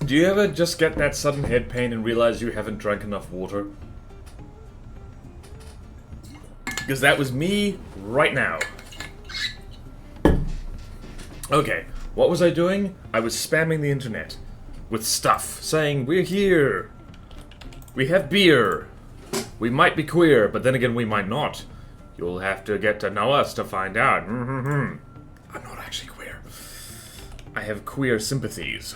Do you ever just get that sudden head pain and realize you haven't drank enough water? Because that was me right now. Okay, what was I doing? I was spamming the internet with stuff, saying, we're here, we have beer, we might be queer, but then again we might not. You'll have to get to know us to find out. I'm not actually queer. I have queer sympathies.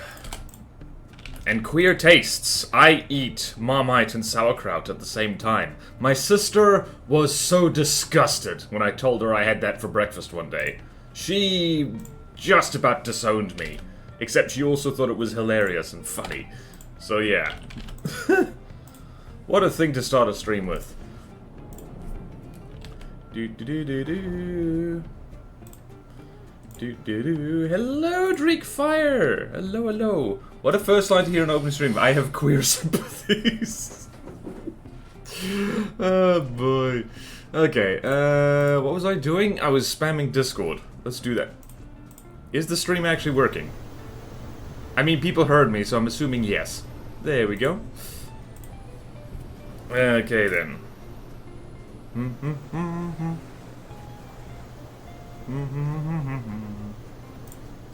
And queer tastes. I eat Marmite and sauerkraut at the same time. My sister was so disgusted when I told her I had that for breakfast one day. She just about disowned me. Except she also thought it was hilarious and funny. So yeah. What a thing to start a stream with. Do-do-do-do-do. Do-do-do. Hello, Dreek Fire! Hello, hello. What a first line to hear an open stream. I have queer sympathies. Oh boy. Okay, what was I doing? I was spamming Discord. Let's do that. Is the stream actually working? I mean, people heard me, so I'm assuming yes. There we go. Okay then.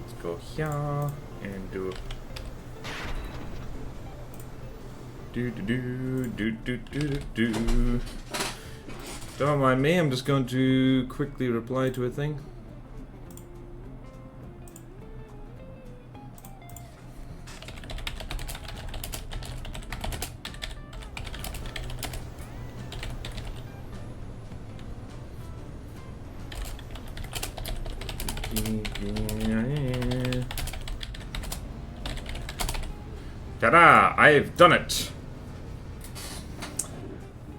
Let's go here and do do. Don't mind me, I'm just going to quickly reply to a thing. Ta-da! I've done it!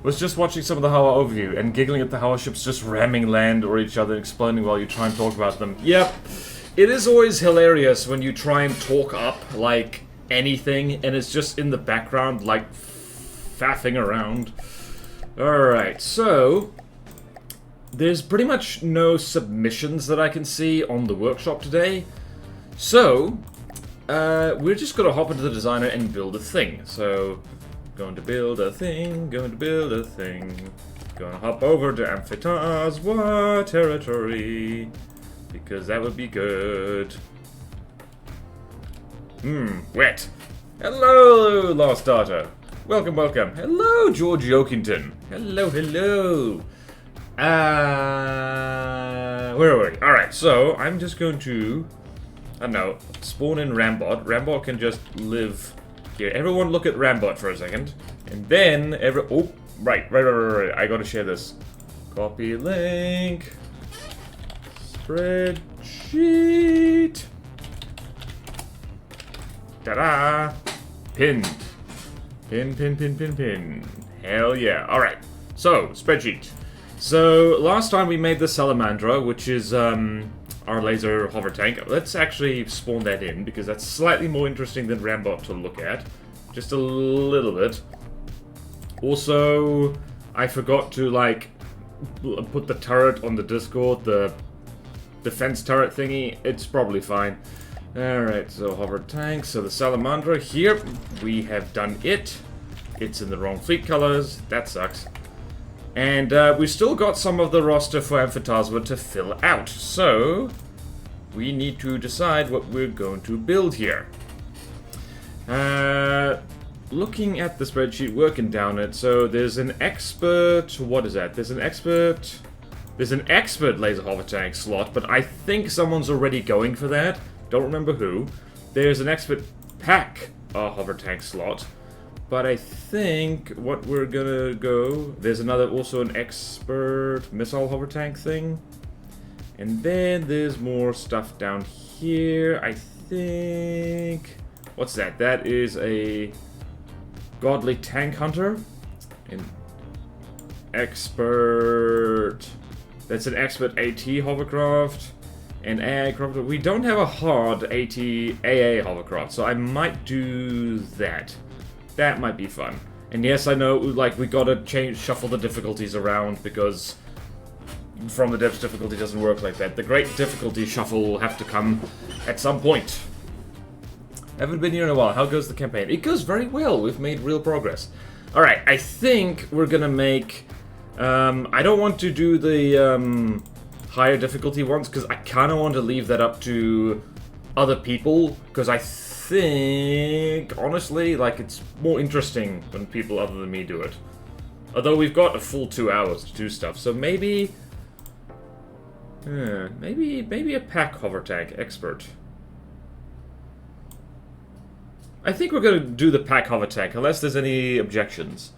Was just watching some of the Hawa overview and giggling at the Hawa ships just ramming land or each other and explaining while you try and talk about them. Yep. It is always hilarious when you try and talk up, like, anything and it's just in the background, like, faffing around. Alright, so there's pretty much no submissions that I can see on the workshop today. So, we're just gonna hop into the designer and build a thing. So, going to build a thing, going to build a thing. Gonna hop over to Amphitazwa territory, because that would be good. Wet. Hello, Lost Daughter. Welcome, welcome. Hello, George Yokington. Hello, hello. Where are we? Alright, so I'm just going to, I don't know, spawn in Rambot. Rambot can just live here. Everyone look at Rambot for a second. And then, oh, right. I gotta share this. Copy link. Spreadsheet. Ta-da! Pinned. Pin. Hell yeah. Alright. So, spreadsheet. So, last time we made the Salamandra, which is our laser hover tank. Let's actually spawn that in, because that's slightly more interesting than Rambot to look at. Just a little bit. Also, I forgot to, like, put the turret on the Discord, the defense turret thingy. It's probably fine. Alright, so hover tank. So the Salamandra here, we have done it. It's in the wrong fleet colors. That sucks. And we've still got some of the roster for Amphitazwa to fill out. So, we need to decide what we're going to build here. Looking at the spreadsheet, working down it, so there's an expert, what is that? There's an expert laser hover tank slot, but I think someone's already going for that. Don't remember who. There's an expert PAC hover tank slot. But I think what we're gonna go... There's also an expert missile hover tank thing. And then there's more stuff down here. I think... What's that? That is a godly tank hunter. An expert... That's an expert AT hovercraft. And AA hovercraft. We don't have a hard AT AA hovercraft, so I might do that. That might be fun. And yes, I know, like, we gotta shuffle the difficulties around, because from the depth difficulty doesn't work like that. The great difficulty shuffle will have to come at some point. Haven't been here in a while. How goes the campaign? It goes very well. We've made real progress. Alright, I think we're gonna make... I don't want to do the higher difficulty ones, because I kind of want to leave that up to other people, because I think, honestly, like, it's more interesting when people other than me do it. Although we've got a full 2 hours to do stuff, so maybe... maybe a PAC hover tank expert. I think we're going to do the PAC hover tank, unless there's any objections.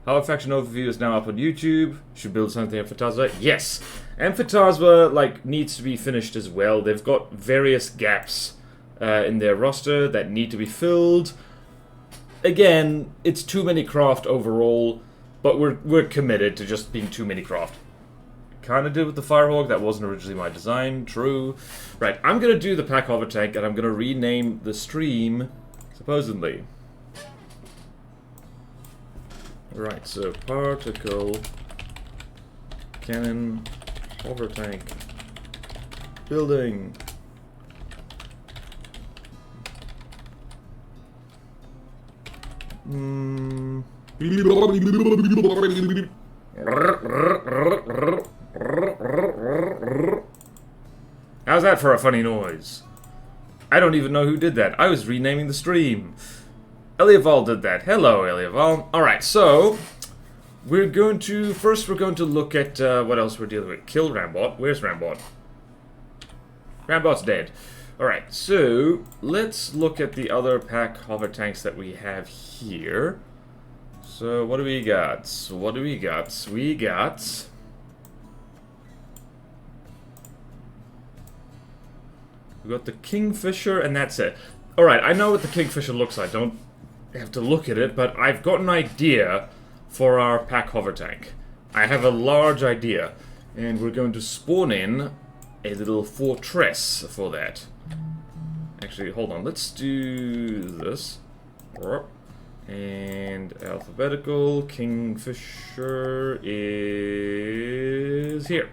Our faction overview is now up on YouTube. Should build something at Phantasma. Yes! And Phantasma, like, needs to be finished as well. They've got various gaps in their roster that need to be filled. Again, it's too many craft overall, but we're committed to just being too many craft. Kinda did with the Firehawk, that wasn't originally my design, true. Right, I'm gonna do the PAC hover tank, and I'm gonna rename the stream, supposedly. Right, so particle cannon hover tank building. How's that for a funny noise? I don't even know who did that. I was renaming the stream. Eliaval did that. Hello, Eliaval. Alright, so we're going to... First, we're going to look at what else we're dealing with. Kill Rambot. Where's Rambot? Rambot's dead. Alright, so let's look at the other PAC hover tanks that we have here. So, what do we got? What do we got? We got... We got the Kingfisher, and that's it. Alright, I know what the Kingfisher looks like. Don't have to look at it, but I've got an idea for our PAC hover tank. I have a large idea, and we're going to spawn in a little fortress for that. Actually, hold on, let's do this. And alphabetical Kingfisher is here.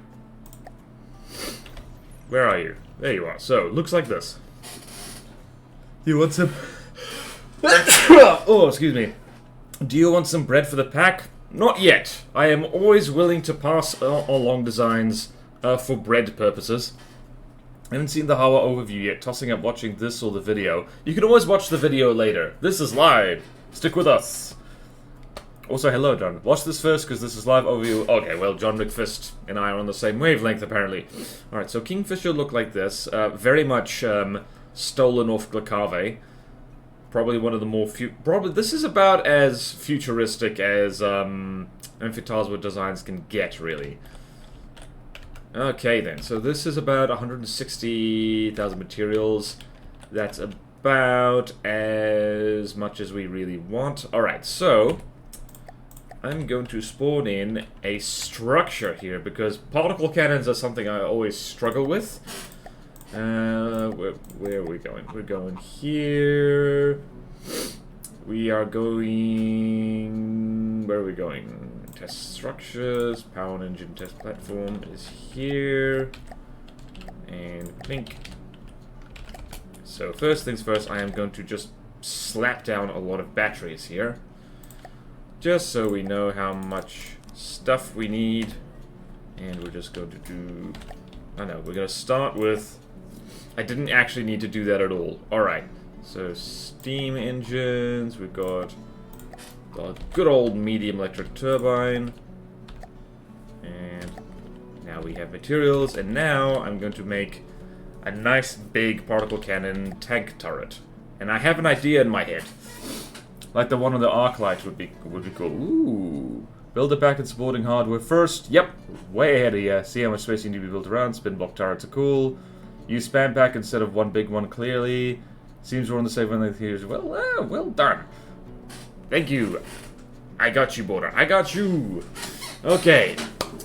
Where are you? There you are. So, it looks like this. You want some... Oh, excuse me. Do you want some bread for the pack? Not yet. I am always willing to pass along designs for bread purposes. I haven't seen the Hawa overview yet. Tossing up watching this or the video. You can always watch the video later. This is live. Stick with us. Also, hello, John. Watch this first, because this is live overview. Okay, well, John McFist and I are on the same wavelength, apparently. Alright, so Kingfisher look like this. Very much stolen off Glacave. Probably one of the more... this is about as futuristic as Amphitasma designs can get, really. Okay, then. So this is about 160,000 materials. That's about as much as we really want. Alright, so... I'm going to spawn in a structure here, because particle cannons are something I always struggle with. Where are we going? We're going here. We are going... Where are we going? Test structures. Power engine test platform is here. And blink. So first things first, I am going to just slap down a lot of batteries here. Just so we know how much stuff we need. And we're just going to do... I know, we're going to start with... I didn't actually need to do that at all. Alright, so steam engines, we've got the good old medium electric turbine. And now we have materials, and now I'm going to make a nice big particle cannon tank turret. And I have an idea in my head. Like the one on the arc light would be cool. Ooh. Build it back and supporting hardware first. Yep, way ahead of you. See how much space you need to be built around. Spin block turrets are cool. Use spam pack instead of one big one, clearly. Seems we're on the same wavelength here. Well, well done. Thank you. I got you, Bodan. I got you. Okay.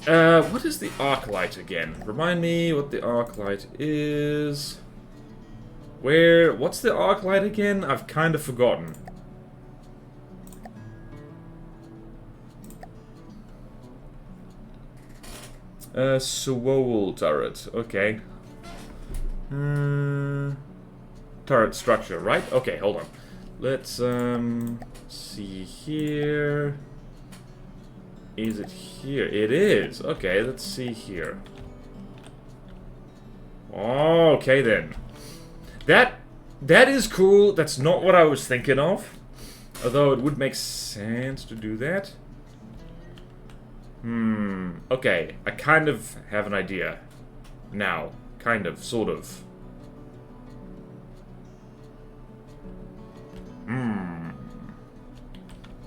What is the arc light again? Remind me what the arc light is. What's the arc light again? I've kind of forgotten. Swole turret. Okay. turret structure, right? Okay, hold on. Let's see here. Is it here? It is. Okay, let's see here. Okay then. That is cool. That's not what I was thinking of. Although it would make sense to do that. Okay, I kind of have an idea. Now. Kind of, sort of.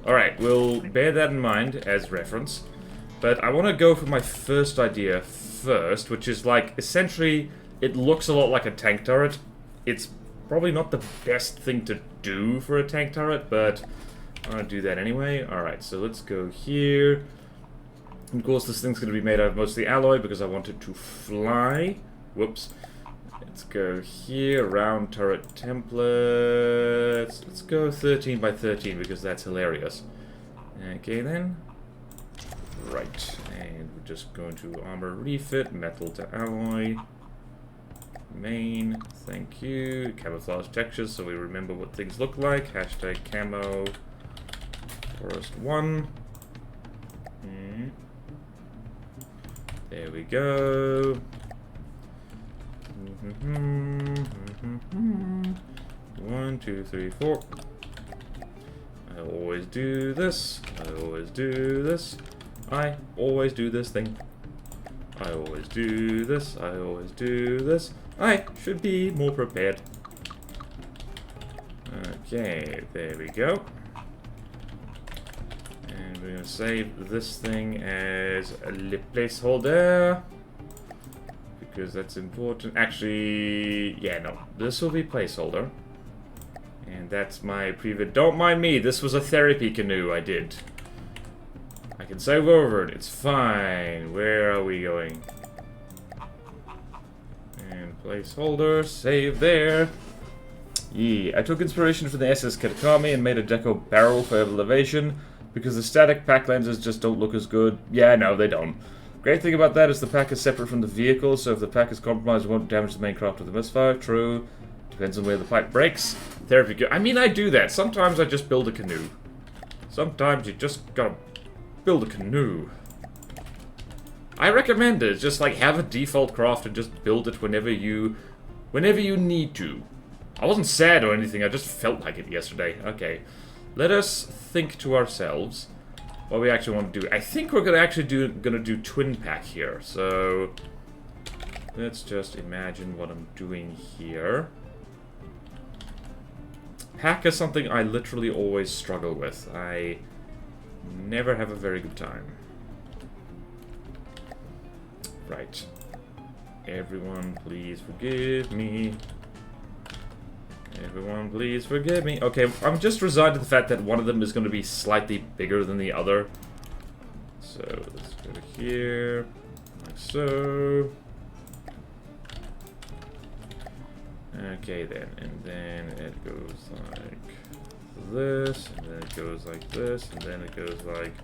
Alright, we'll bear that in mind as reference. But I want to go for my first idea first, which is like, essentially, it looks a lot like a tank turret. It's probably not the best thing to do for a tank turret, but I'm going to do that anyway. Alright, so let's go here. And of course, this thing's going to be made out of mostly alloy because I want it to fly. Whoops. Let's go here, round turret templates. Let's go 13 by 13 because that's hilarious. Okay then. Right, and we're just going to armor refit, metal to alloy. Main, thank you. Camouflage textures so we remember what things look like. Hashtag camo forest 1. There we go. 1, 2, 3, 4. I always do this. I always do this. I always do this thing. I always do this. I always do this. I should be more prepared. Okay, there we go. And we're gonna save this thing as a placeholder. Because that's important. Actually, yeah, no. This will be placeholder. And that's my previous... Don't mind me, this was a therapy canoe I did. I can save over it, it's fine. Where are we going? And placeholder, save there. Yeah, I took inspiration from the SS Katakami and made a deco barrel for elevation. Because the static pack lenses just don't look as good. Yeah, no, they don't. Great thing about that is the pack is separate from the vehicle, so if the pack is compromised, it won't damage the main craft with a misfire. True. Depends on where the pipe breaks. Therapy go. I mean, I do that. Sometimes I just build a canoe. Sometimes you just gotta build a canoe. I recommend it. Just like have a default craft and just build it whenever you need to. I wasn't sad or anything. I just felt like it yesterday. Okay. Let us think to ourselves what we actually want to do. I think we're gonna do twin pack here. So let's just imagine what I'm doing here. Pack is something I literally always struggle with. I never have a very good time. Right. Everyone, please forgive me. Everyone, please forgive me. Okay, I'm just resigned to the fact that one of them is going to be slightly bigger than the other. So, let's go here, like so. Okay then, and then it goes like this, and then it goes like this, and then it goes like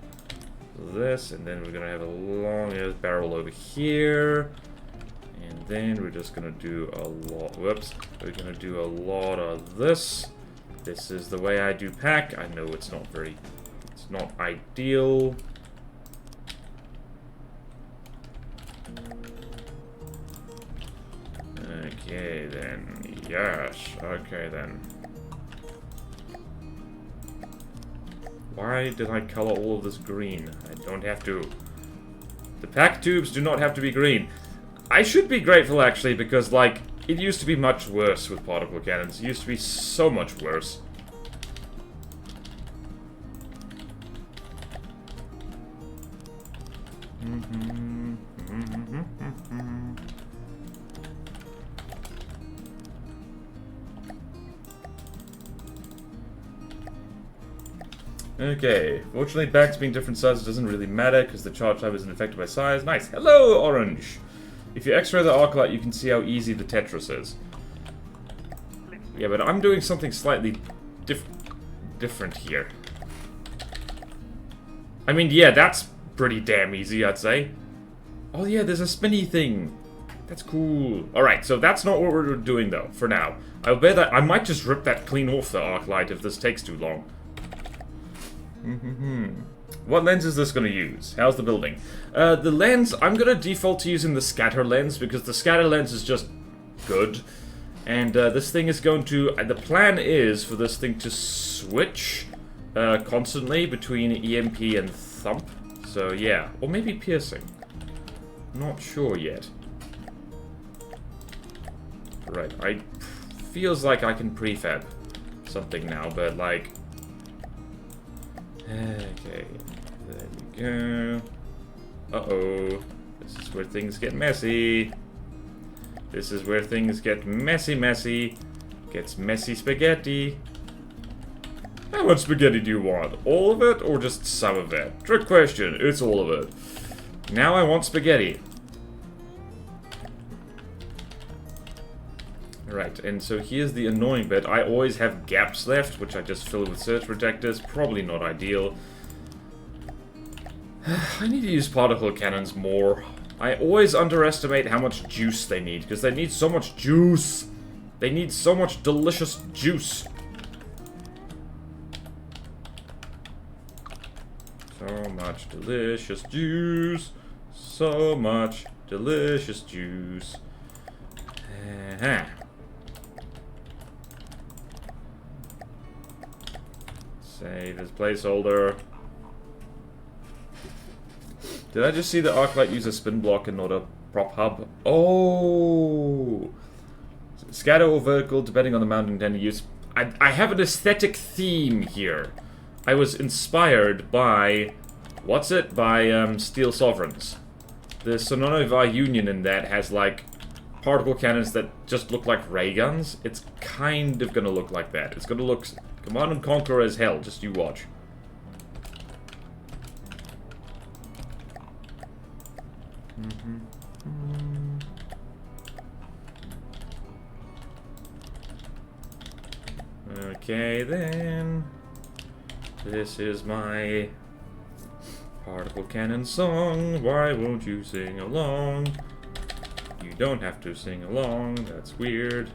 this, and then we're going to have a long barrel over here. And then we're just gonna do a lot, whoops, we're gonna do a lot of this. This is the way I do pack. I know it's not ideal. Okay then, yes, okay then. Why did I color all of this green? I don't have to. The pack tubes do not have to be green. I should be grateful, actually, because, like, it used to be much worse with particle cannons. It used to be so much worse. Okay, fortunately, backs being different sizes doesn't really matter, because the charge type isn't affected by size. Nice. Hello, Orange! If you x-ray the arc light, you can see how easy the Tetris is. Yeah, but I'm doing something slightly different here. I mean, yeah, that's pretty damn easy, I'd say. Oh yeah, there's a spinny thing. That's cool. Alright, so that's not what we're doing, though, for now. I'll bet that I might just rip that clean off the arc light if this takes too long. What lens is this going to use? How's the building? The lens, I'm going to default to using the scatter lens, because the scatter lens is just good. And this thing is going to... the plan is for this thing to switch constantly between EMP and thump. So, yeah. Or maybe piercing. Not sure yet. Right, feels like I can prefab something now, but like... Okay, there we go. Uh-oh. This is where things get messy. This is where things get messy. Gets messy spaghetti. How much spaghetti do you want? All of it, or just some of it? Trick question, it's all of it. Now I want spaghetti. Right, and so here's the annoying bit. I always have gaps left, which I just fill with surge protectors. Probably not ideal. I need to use particle cannons more. I always underestimate how much juice they need, because they need so much juice. They need so much delicious juice. So much delicious juice. So much delicious juice. Save as placeholder. Did I just see the arc light use a spin block and not a prop hub? Oh! Scatter or vertical, depending on the mount intended use. I have an aesthetic theme here. I was inspired by... What's it? By Steel Sovereigns. The Sononova Union in that has, like, particle cannons that just look like ray guns. It's kind of gonna look like that. It's gonna look Command and Conquer as hell. Just you watch. Okay, then. This is my particle cannon song. Why won't you sing along? You don't have to sing along. That's weird.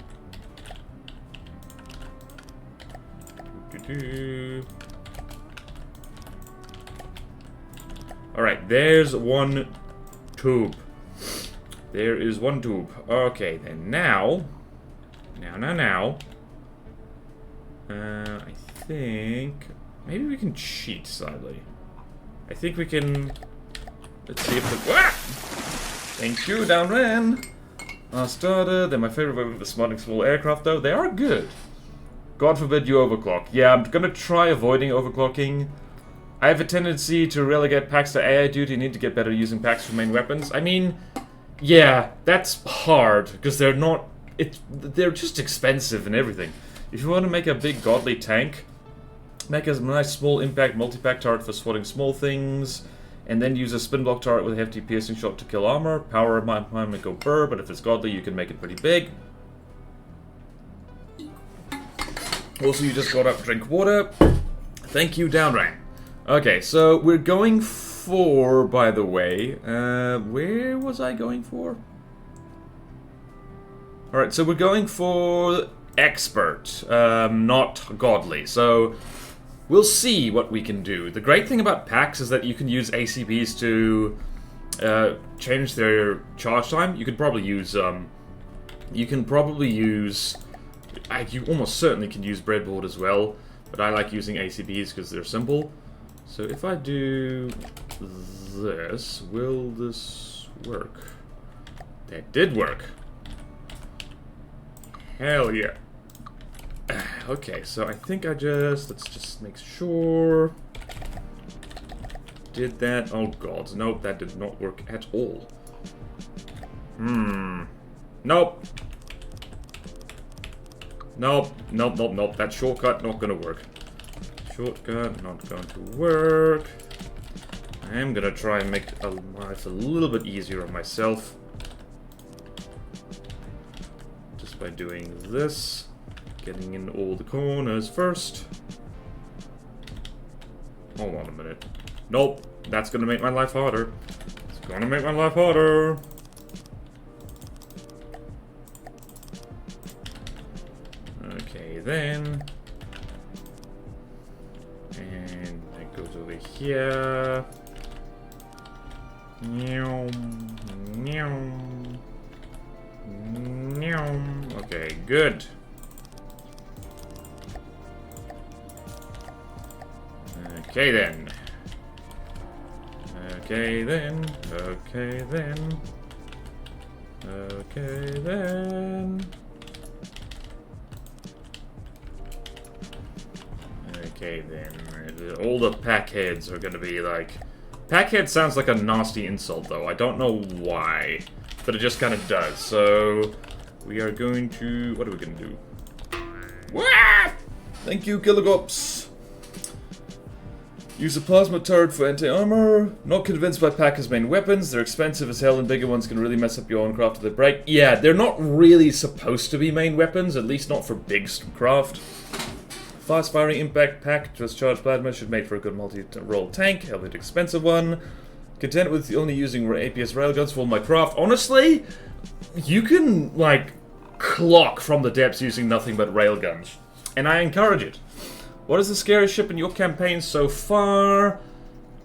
Alright, there's one tube. There is one tube. Okay, then now. I think... Maybe we can cheat slightly. I think we can... Let's see if the... Ah! Thank you, downran! Started. They're my favorite way of spotting small aircraft, though. They are good. God forbid you overclock. Yeah, I'm gonna try avoiding overclocking. I have a tendency to relegate PACs to AI duty. Need to get better using PACs for main weapons. I mean, yeah, that's hard, because they're not... They're just expensive and everything. If you want to make a big godly tank, make a nice small impact multi-pack turret for spotting small things, and then use a spin block turret with a hefty piercing shot to kill armor. Power might go burr, but if it's godly, you can make it pretty big. Also, you just got up, drink water. Thank you, downrank. Okay, so we're going for, by the way, where was I going for? Alright, so we're going for expert, not godly. So we'll see what we can do. The great thing about PACs is that you can use ACBs to change their charge time. You could probably use, you almost certainly can use breadboard as well, but I like using ACBs because they're simple. So if I do this, will this work? That did work. Hell yeah. Okay, so I think let's just make sure. Did that? Oh god, nope, that did not work at all. Nope. Nope. That shortcut not gonna work. Shortcut not going to work. I am gonna try and make life a little bit easier on myself. Just by doing this. Getting in all the corners first. Hold on a minute. Nope. That's gonna make my life harder. It's gonna make my life harder. Okay, then. And it goes over here. Okay, good. Okay then. Okay then. Okay then. Okay then. Okay then. All the PAC heads are gonna be like... PAC head sounds like a nasty insult though. I don't know why. But it just kind of does. So... we are going to... what are we gonna do? Wah! Thank you, Kilogops. Use a plasma turret for anti-armor. Not convinced by PAC as main weapons. They're expensive as hell and bigger ones can really mess up your own craft if they break. Yeah, they're not really supposed to be main weapons, at least not for big craft. Fast firing impact PAC, just charged plasma, should make for a good multi-role tank, a bit expensive one. Content with only using APS railguns for my craft. Honestly, you can, like, clock from the depths using nothing but railguns. And I encourage it. What is the scariest ship in your campaign so far?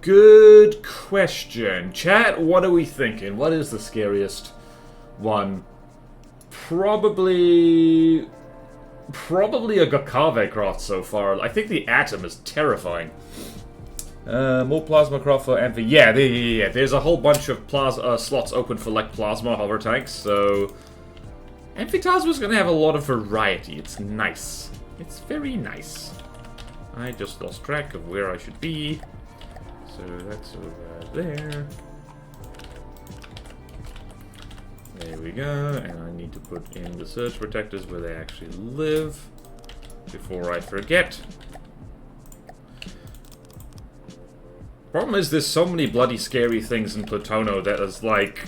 Good question. Chat, what are we thinking? What is the scariest one? Probably a Gakave craft so far. I think the Atom is terrifying. More plasma craft for Amphi. Yeah, there's a whole bunch of slots open for like plasma hover tanks, so Amphitasma's gonna have a lot of variety. It's nice. It's very nice. I just lost track of where I should be. So that's over there. There we go, and I need to put in the surge protectors where they actually live before I forget. Problem is there's so many bloody scary things in Plutono that is like...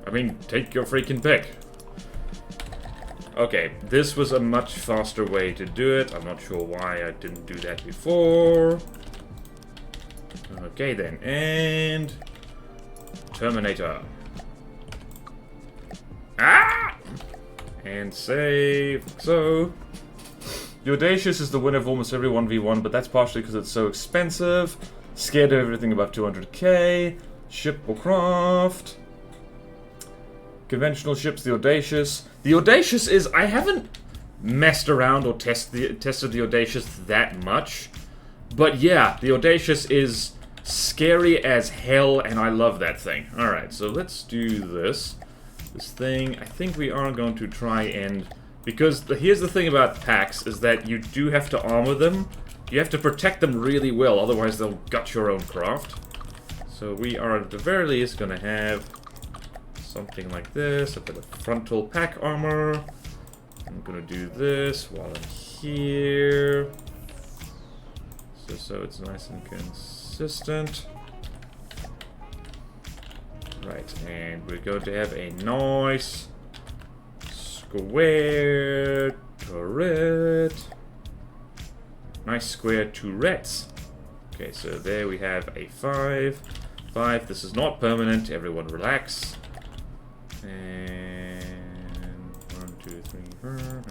I mean, take your freaking pick. Okay, this was a much faster way to do it. I'm not sure why I didn't do that before. Okay then, and... Terminator. Ah! And save. So... The Audacious is the winner of almost every 1v1, but that's partially because it's so expensive. Scared of everything above 200k. Ship or craft. Conventional ships, the Audacious. The Audacious is... I haven't messed around or tested the Audacious that much. But yeah, the Audacious is scary as hell, and I love that thing. Alright, so let's do this. This thing, I think we are going to try and... Because here's the thing about PACs, is that you do have to armor them. You have to protect them really well, otherwise they'll gut your own craft. So we are at the very least going to have something like this, a bit of frontal PAC armor. I'm going to do this while I'm here. So it's nice and consistent. Right, and we're going to have a nice square turret. Nice square turrets. Okay, so there we have a 5. 5, this is not permanent, everyone relax. And 1, 2, 3, 4.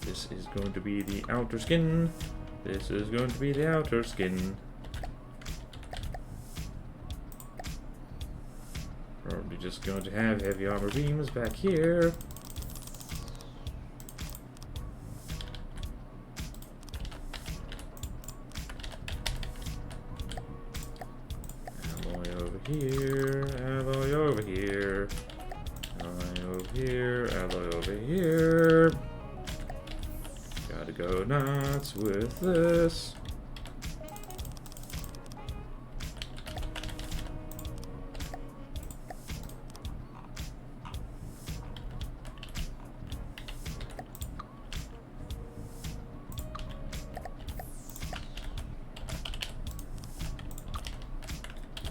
This is going to be the outer skin. This is going to be the outer skin. Probably just going to have heavy armor beams back here. Alloy over here, alloy over here, alloy over here, alloy over here. Gotta go nuts with this.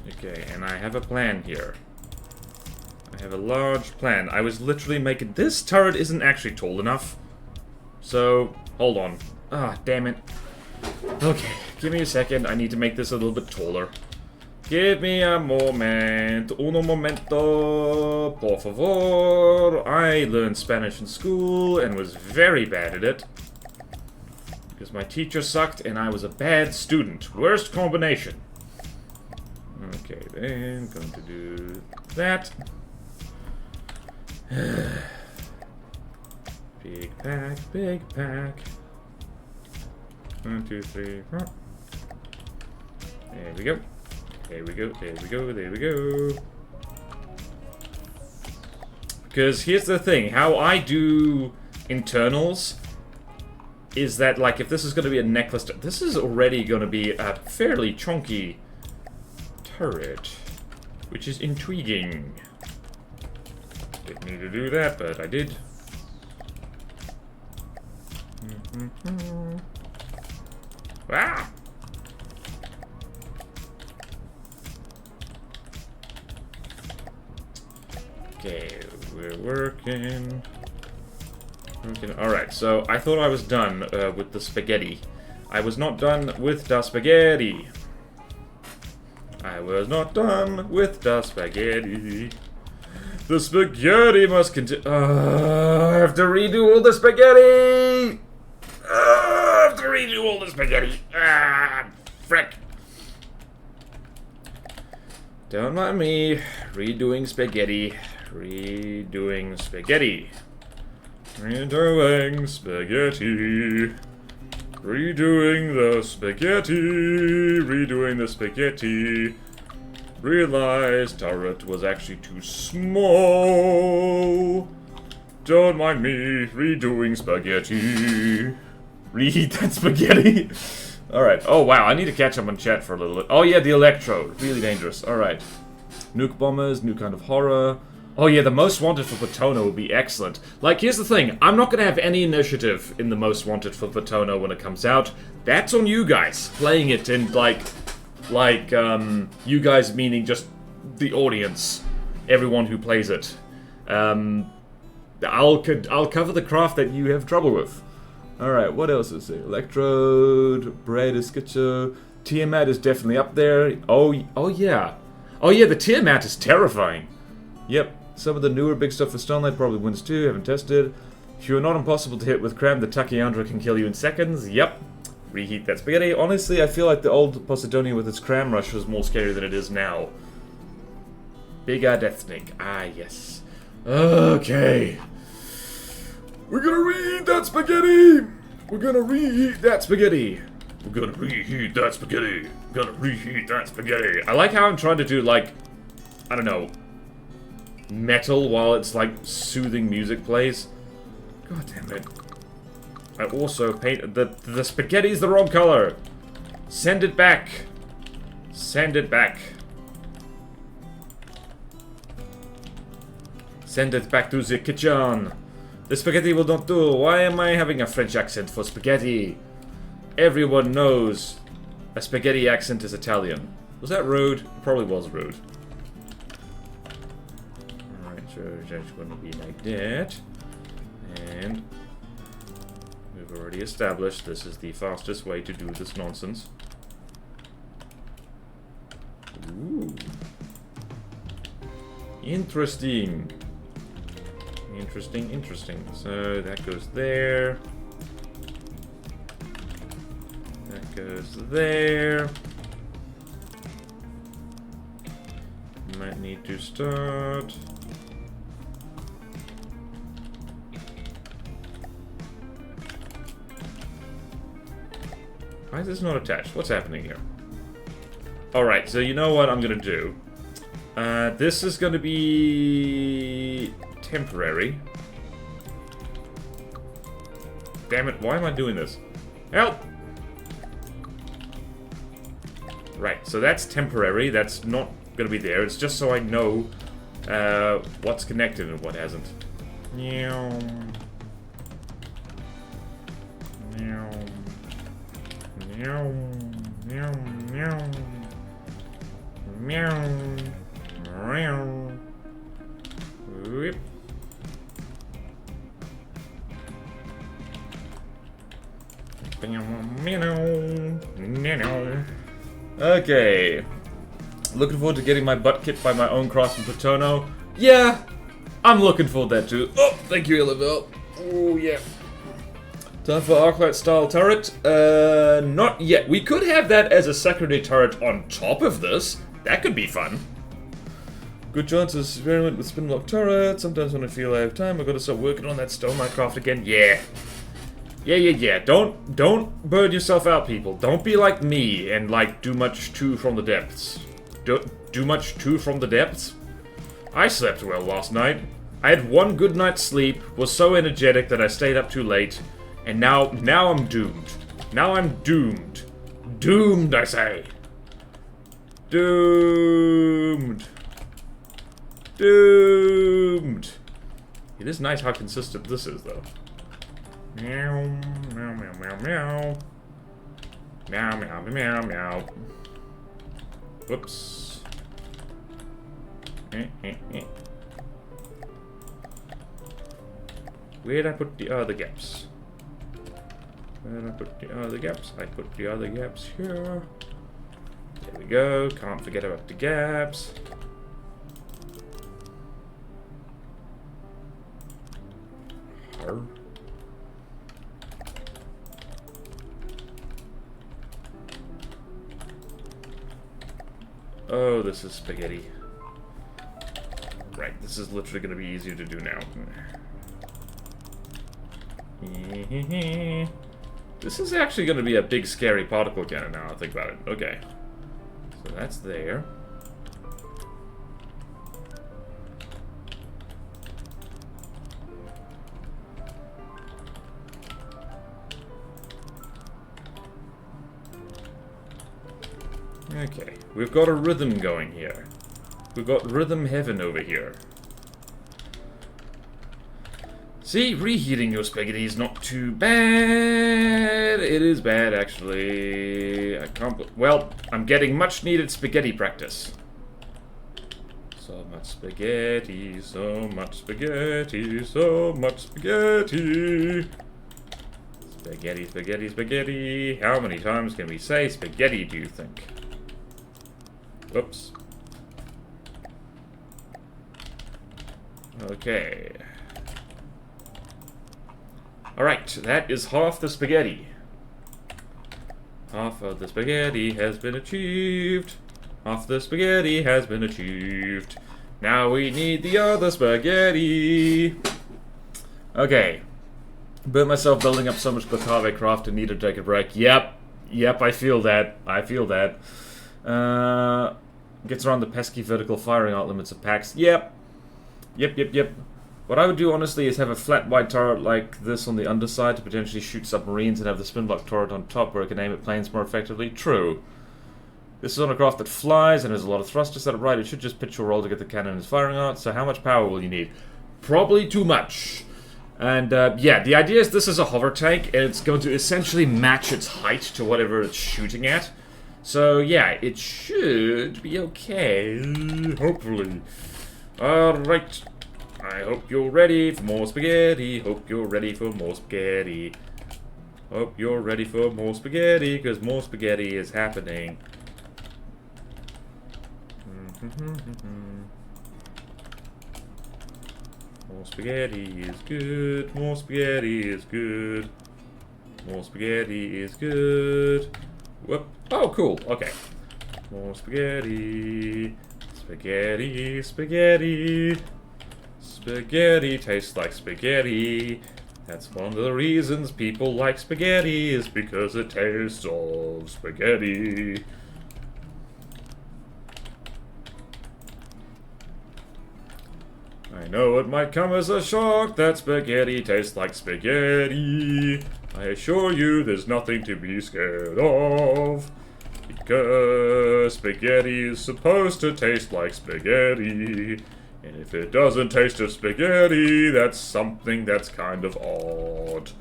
Okay, and I have a plan here. I have a large plan. I was literally making... This turret isn't actually tall enough. So, hold on. Ah, damn it. Okay, give me a second. I need to make this a little bit taller. Give me a moment. Uno momento. Por favor. I learned Spanish in school and was very bad at it. Because my teacher sucked and I was a bad student. Worst combination. Okay, then going to do that. Big pack, big pack. 1, 2, 3, 4. There we go. There we go, there we go, there we go. Because here's the thing, how I do internals is that, like, if this is going to be a necklace, this is already going to be a fairly chunky turret, which is intriguing. Didn't need to do that, but I did. Ah! Okay, we're working. Alright, so I thought I was done with the spaghetti. I was not done with the spaghetti. I was not done with the spaghetti. The spaghetti must continue. I have to redo all the spaghetti! I have to redo all the spaghetti. Ah, frick. Don't mind me. Redoing spaghetti. Redoing spaghetti. Redoing spaghetti. Redoing the spaghetti. Redoing the spaghetti. Realized turret was actually too small. Don't mind me. Redoing spaghetti. Reheat that spaghetti. Alright. Oh, wow. I need to catch up on chat for a little bit. Oh, yeah, the electrode. Really dangerous. Alright. Nuke bombers, new kind of horror. Oh, yeah, the most wanted for Batono would be excellent. Like, here's the thing. I'm not going to have any initiative in the most wanted for Batono when it comes out. That's on you guys. Playing it in, you guys meaning just the audience. Everyone who plays it. I'll cover the craft that you have trouble with. Alright, what else is there? Electrode, Bread is Sketcher, Tiamat is definitely up there. Oh yeah. Oh yeah, the Tiamat is terrifying. Yep, some of the newer big stuff for Stonelight probably wins too, haven't tested. If you're not impossible to hit with Cram, the Takiandra can kill you in seconds. Yep. Reheat that spaghetti. Honestly, I feel like the old Posidonia with its Cram Rush was more scary than it is now. Bigger Death Snake. Ah, yes. Okay. We're gonna reheat that spaghetti! We're gonna reheat that spaghetti! We're gonna reheat that spaghetti! We're gonna reheat that spaghetti! I like how I'm trying to do, like, I don't know, metal while it's, like, soothing music plays. God damn it. I also paint... The spaghetti's the wrong color! Send it back! Send it back. Send it back to the kitchen! The spaghetti will not do. Why am I having a French accent for spaghetti? Everyone knows a spaghetti accent is Italian. Was that rude? It probably was rude. Alright, so that's going to be like that. And we've already established this is the fastest way to do this nonsense. Ooh. Interesting. Interesting, interesting. So that goes there. That goes there. Might need to start. Why is this not attached? What's happening here? Alright, so you know what I'm gonna do. This is gonna be temporary. Damn it, why am I doing this? Help! Right, so that's temporary. That's not gonna be there. It's just so I know what's connected and what hasn't. Meow. Meow. Meow. Meow. Meow. Meow. Meow. Whip. Okay. Looking forward to getting my butt kicked by my own craftsman Paterno. Yeah, I'm looking forward to that too. Oh, thank you, Eleville. Oh, yeah. Time for Arclight style turret. Not yet. We could have that as a secondary turret on top of this. That could be fun. Good chances experiment with spin block turret. Sometimes when I feel I have time, I've got to start working on that stone Minecraft again. Yeah. Yeah. Don't burn yourself out, people. Don't be like me and like do much too from the depths. Do much too from the depths? I slept well last night. I had one good night's sleep, was so energetic that I stayed up too late, and now I'm doomed. Now I'm doomed. Doomed, I say. Doomed. Doomed. It is nice how consistent this is, though. Meow, meow, meow, meow, meow. Meow, meow, meow, meow. Whoops. Where'd I put the other gaps? Where'd I put the other gaps? I put the other gaps here. There we go. Can't forget about the gaps. Arr. Oh, this is spaghetti. Right, this is literally going to be easier to do now. This is actually going to be a big scary particle cannon now I think about it. Okay. So that's there. Okay, we've got a rhythm going here. We've got rhythm heaven over here. See, reheating your spaghetti is not too bad. It is bad, actually. I can't... Well, I'm getting much needed spaghetti practice. So much spaghetti, so much spaghetti, so much spaghetti. Spaghetti, spaghetti, spaghetti. How many times can we say spaghetti, do you think? Whoops. Okay. Alright, that is half the spaghetti. Half of the spaghetti has been achieved. Half the spaghetti has been achieved. Now we need the other spaghetti. Okay. Burnt myself building up so much Bakave craft and need to take a break. Yep, I feel that. I feel that. Gets around the pesky vertical firing out limits of PACs. Yep. What I would do, honestly, is have a flat white turret like this on the underside to potentially shoot submarines and have the spin block turret on top where it can aim at planes more effectively. True. This is on a craft that flies and has a lot of thrust to set it right. It should just pitch or roll to get the cannon is firing out. So how much power will you need? Probably too much. And, yeah, the idea is this is a hover tank, and it's going to essentially match its height to whatever it's shooting at. So, yeah, it should be okay, hopefully. Alright, I hope you're ready for more spaghetti, hope you're ready for more spaghetti. Hope you're ready for more spaghetti, because more spaghetti is happening. More spaghetti is good, more spaghetti is good. More spaghetti is good. Whoop. Oh, cool. Okay. More spaghetti. Spaghetti, spaghetti. Spaghetti tastes like spaghetti. That's one of the reasons people like spaghetti, is because it tastes of spaghetti. I know it might come as a shock that spaghetti tastes like spaghetti. I assure you there's nothing to be scared of, because spaghetti is supposed to taste like spaghetti. And if it doesn't taste of spaghetti, that's something that's kind of odd.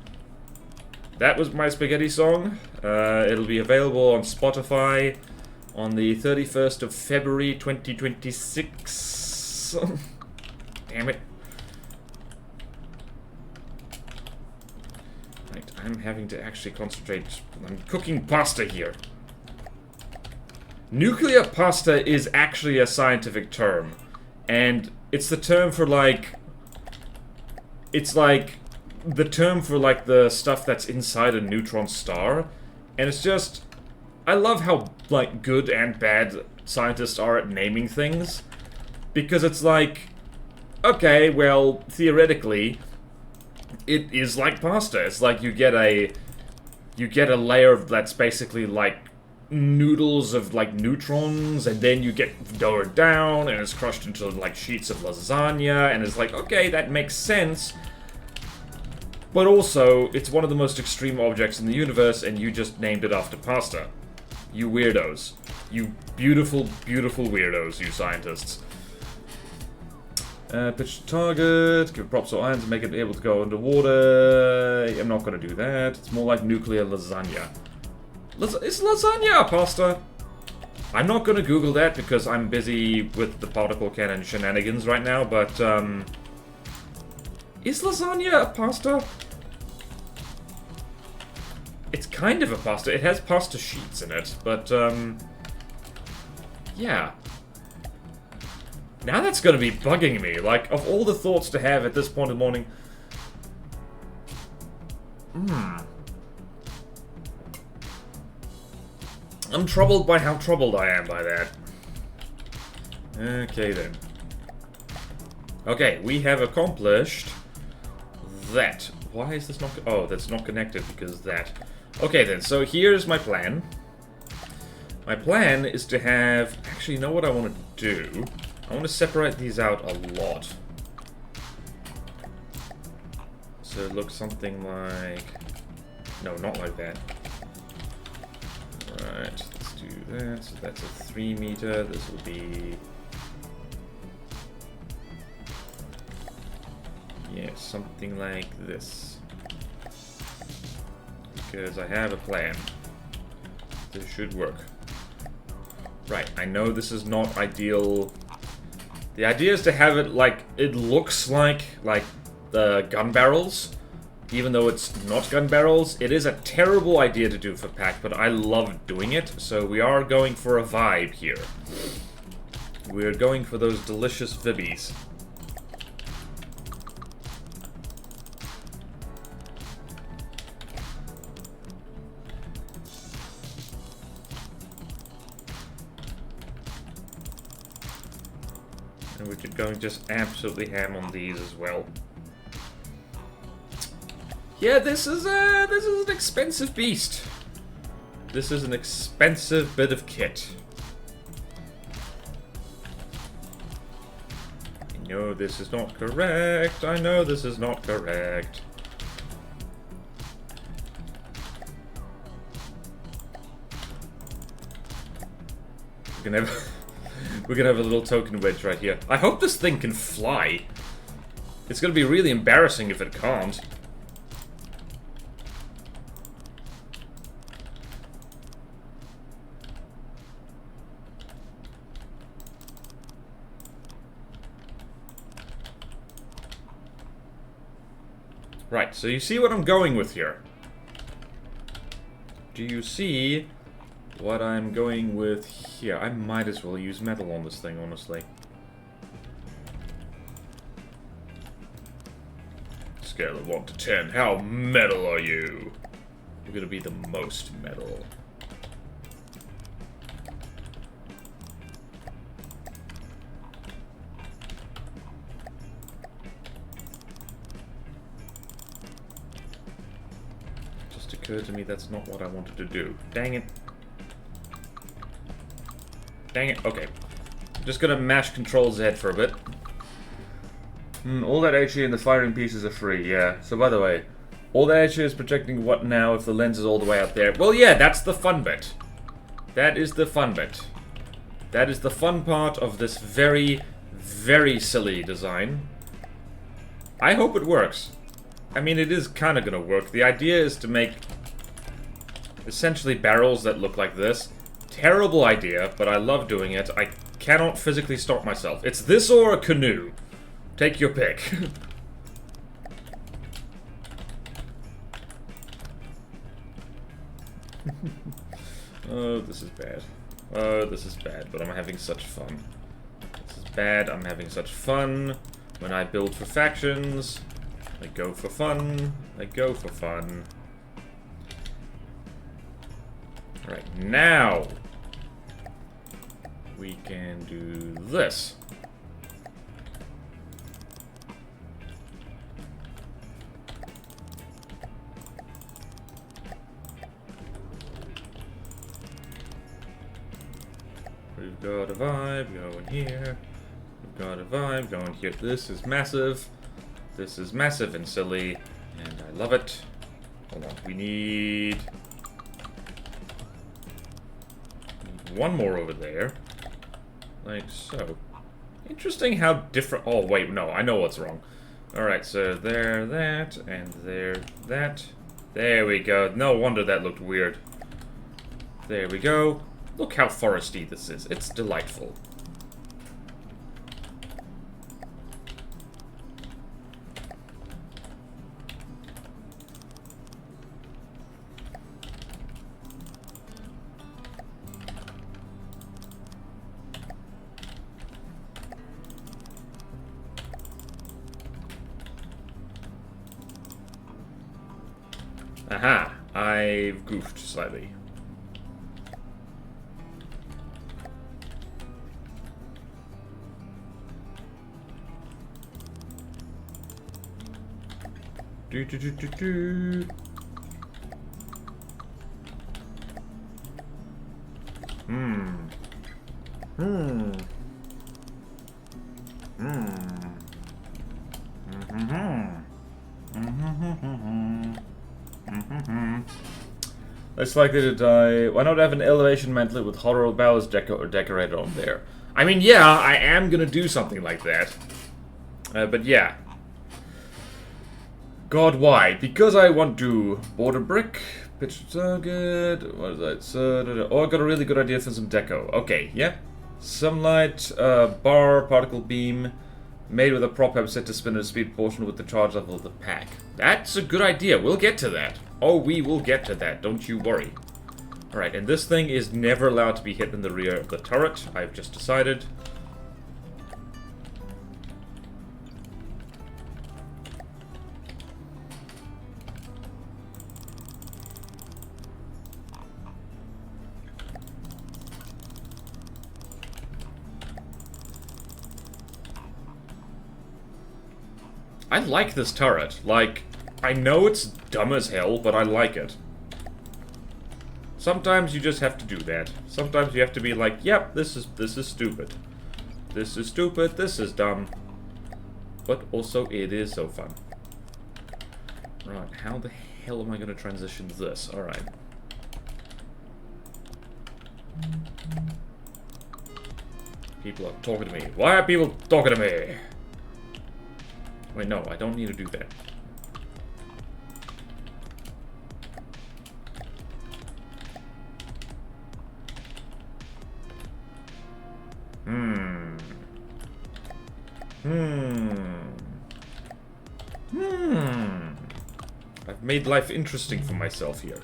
That was my spaghetti song. It'll be available on Spotify on the 31st of February 2026. Damn it. Right, I'm having to actually concentrate. I'm cooking pasta here. Nuclear pasta is actually a scientific term. And it's the term for, like... It's like the term for, like, the stuff that's inside a neutron star. And it's just... I love how, like, good and bad scientists are at naming things. Because it's like... Okay, well, theoretically, it is like pasta. It's like you get a layer that's basically like noodles of like neutrons, and then you get lowered down, and it's crushed into like sheets of lasagna, and it's like, okay, that makes sense. But also, it's one of the most extreme objects in the universe, and you just named it after pasta. You weirdos. You beautiful, beautiful weirdos, you scientists. Pitch the target, give it props or irons and make it able to go underwater. I'm not going to do that. It's more like nuclear lasagna. Is lasagna a pasta? I'm not going to Google that because I'm busy with the particle cannon shenanigans right now, but, is lasagna a pasta? It's kind of a pasta. It has pasta sheets in it, but, yeah. Now that's gonna be bugging me. Like, of all the thoughts to have at this point in the morning... I'm troubled by how troubled I am by that. Okay, then. Okay, we have accomplished... that. Why is this not... oh, that's not connected because that. Okay, then, so here's my plan. My plan is to have... actually, you know what I want to do? I want to separate these out a lot. So it looks something like... no, not like that. Alright, let's do that. So that's a 3 meter. This will be... yeah, something like this. Because I have a plan. This should work. Right, I know this is not ideal... the idea is to have it like, it looks like the gun barrels, even though it's not gun barrels. It is a terrible idea to do for PAC, but I love doing it, so we are going for a vibe here. We're going for those delicious vibbies. And we're going just absolutely ham on these as well. Yeah, this is an expensive beast. This is an expensive bit of kit. I know this is not correct. I know this is not correct. We're gonna have a little token wedge right here. I hope this thing can fly. It's gonna be really embarrassing if it can't. Right, so you see what I'm going with here? Do you see what I'm going with here? I might as well use metal on this thing, honestly. Scale of 1 to 10, how metal are you? You're gonna be the most metal. Just occurred to me that's not what I wanted to do. Dang it. Dang it, okay. I'm just gonna mash Control Z for a bit. All that HE and the firing pieces are free, yeah. So by the way, all that HE is projecting what now if the lens is all the way out there? Well, yeah, that's the fun bit. That is the fun bit. That is the fun part of this very, very silly design. I hope it works. I mean, it is kind of gonna work. The idea is to make essentially barrels that look like this. Terrible idea, but I love doing it. I cannot physically stop myself. It's this or a canoe. Take your pick. Oh, this is bad. Oh, this is bad, but I'm having such fun. This is bad, I'm having such fun. When I build for factions, I go for fun. I go for fun. Alright, now we can do this. We've got a vibe going here. We've got a vibe going here. This is massive. This is massive and silly, and I love it. Hold on, we need one more over there. Like so. Interesting how different... Oh, wait, no, I know what's wrong. Alright, so there, that, and there, that. There we go. No wonder that looked weird. There we go. Look how foresty this is. It's delightful. Aha! I've goofed slightly. Do do do do do. Hmm. Hmm. Hmm. Less likely to die. Why not have an elevation mantlet with horror bowers decorated on there? I mean, yeah, I am gonna do something like that. But yeah. God, why? Because I want to border brick, pitch target, what is that? Oh, I got a really good idea for some deco. Okay, yeah. Sunlight, bar, particle beam, made with a prop head set to spin at a speed proportional with the charge level of the PAC. That's a good idea. We'll get to that. Oh, we will get to that. Don't you worry. Alright, and this thing is never allowed to be hit in the rear of the turret. I've just decided. I like this turret. Like, I know it's dumb as hell, but I like it. Sometimes you just have to do that. Sometimes you have to be like, yep, this is stupid. This is stupid, this is dumb. But also, it is so fun. Right, how the hell am I gonna transition this? Alright. People are talking to me. Why are people talking to me? Wait, no, I don't need to do that. I've made life interesting for myself here.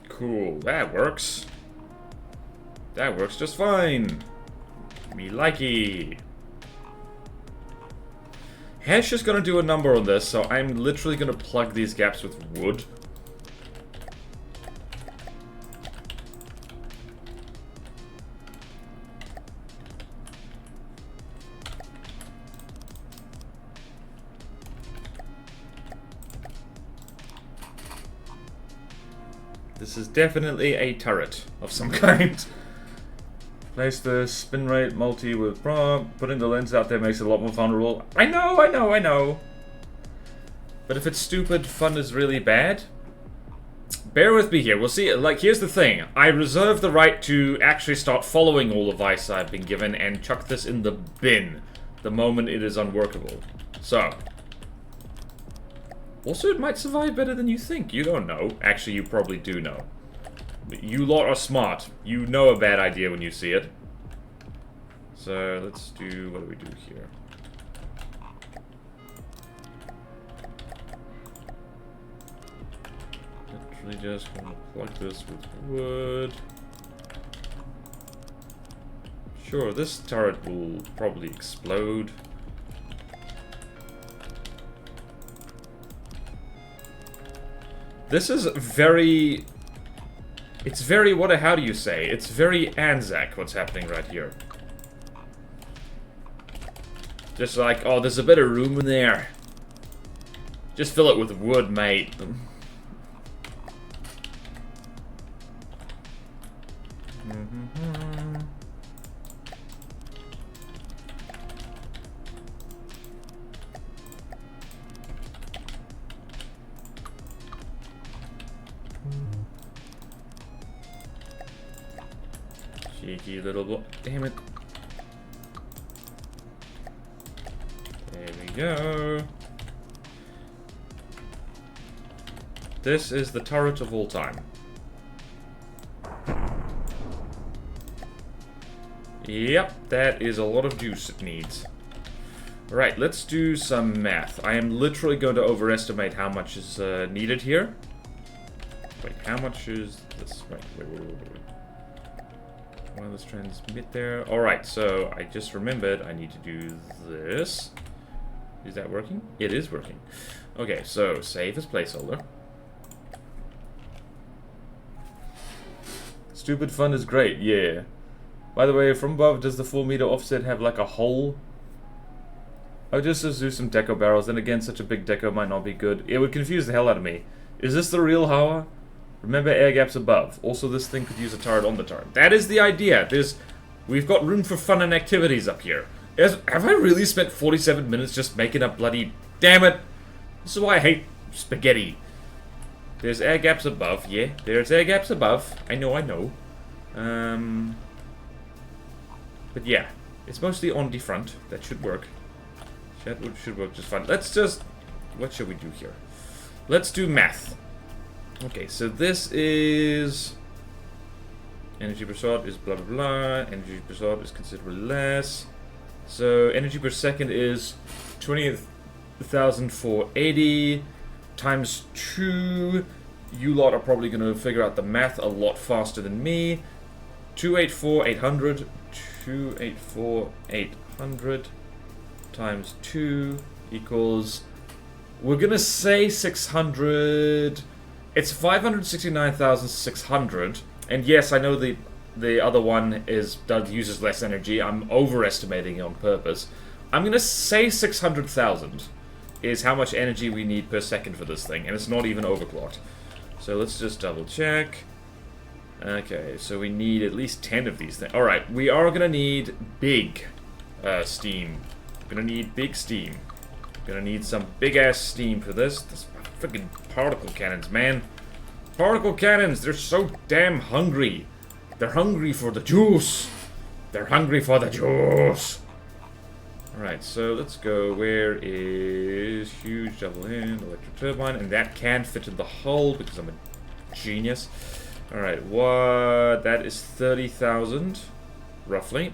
Cool, that works. That works just fine. Me likey. Hesh is gonna do a number on this, so I'm literally gonna plug these gaps with wood. This is definitely a turret of some kind. Place the spin rate multi with prop. Putting the lens out there makes it a lot more vulnerable. I know, I know, I know. But if it's stupid, fun is really bad. Bear with me here. We'll see. Like, here's the thing. I reserve the right to actually start following all the advice I've been given and chuck this in the bin the moment it is unworkable. So. Also, it might survive better than you think. You don't know. Actually, you probably do know. You lot are smart. You know a bad idea when you see it. So let's do, what do we do here? Literally just gonna plug this with wood. Sure, this turret will probably explode. This is very... It's very, how do you say? It's very Anzac what's happening right here. Just like, oh, there's a bit of room in there. Just fill it with wood, mate. Cheeky little boy. Damn it. There we go. This is the turret of all time. Yep, that is a lot of juice it needs. Right, let's do some math. I am literally going to overestimate how much is needed here. Wait, how much is this? Wait. Wireless transmit there. Alright, so I just remembered I need to do this. Is that working? It is working. Okay, so save as placeholder. Stupid fun is great, yeah. By the way, from above, does the 4 meter offset have like a hole? I would just do some deco barrels, and again, such a big deco might not be good. It would confuse the hell out of me. Is this the real Hawa? Remember air gaps above. Also, this thing could use a turret on the turret. That is the idea. We've got room for fun and activities up here. Have I really spent 47 minutes just making up bloody... Damn it! This is why I hate spaghetti. There's air gaps above. Yeah, there's air gaps above. I know. But yeah, it's mostly on the front. That should work. That should work just fine. Let's just... What should we do here? Let's do math. Okay, so this is... Energy per shot is blah blah blah. Energy per shot is considerably less. So energy per second is 20,480 times 2. You lot are probably going to figure out the math a lot faster than me. 284,800. 284,800 times 2 equals... We're going to say 600... It's 569,600, and yes, I know the other one uses less energy. I'm overestimating it on purpose. I'm gonna say 600,000 is how much energy we need per second for this thing, and it's not even overclocked. So let's just double check. Okay, so we need at least 10 of these things. All right, we are gonna need big steam. We're gonna need big steam. We're gonna need some big ass steam for this. This freaking particle cannons, man. Particle cannons, they're so damn hungry. They're hungry for the juice. They're hungry for the juice. Alright, so let's go. Where is huge double end electric turbine? And that can fit in the hull because I'm a genius. Alright, what? That is 30,000, roughly.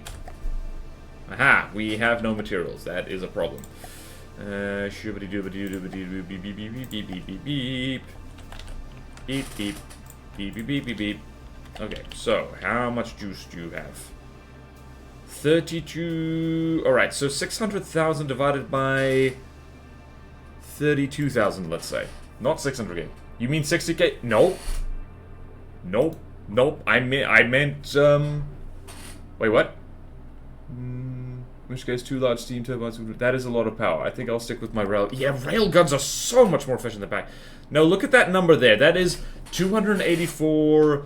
Aha, we have no materials. That is a problem. Beep beep beep beep beep. Okay, so how much juice do you have? 32. Alright, so 600,000 divided by 32,000, let's say. Not 600k. You mean 60k? No. Nope. I meant wait, what? In which case, 2 large steam turbines. That is a lot of power. I think I'll stick with my rail. Yeah, rail guns are so much more efficient than PAC. No, look at that number there. That is 284.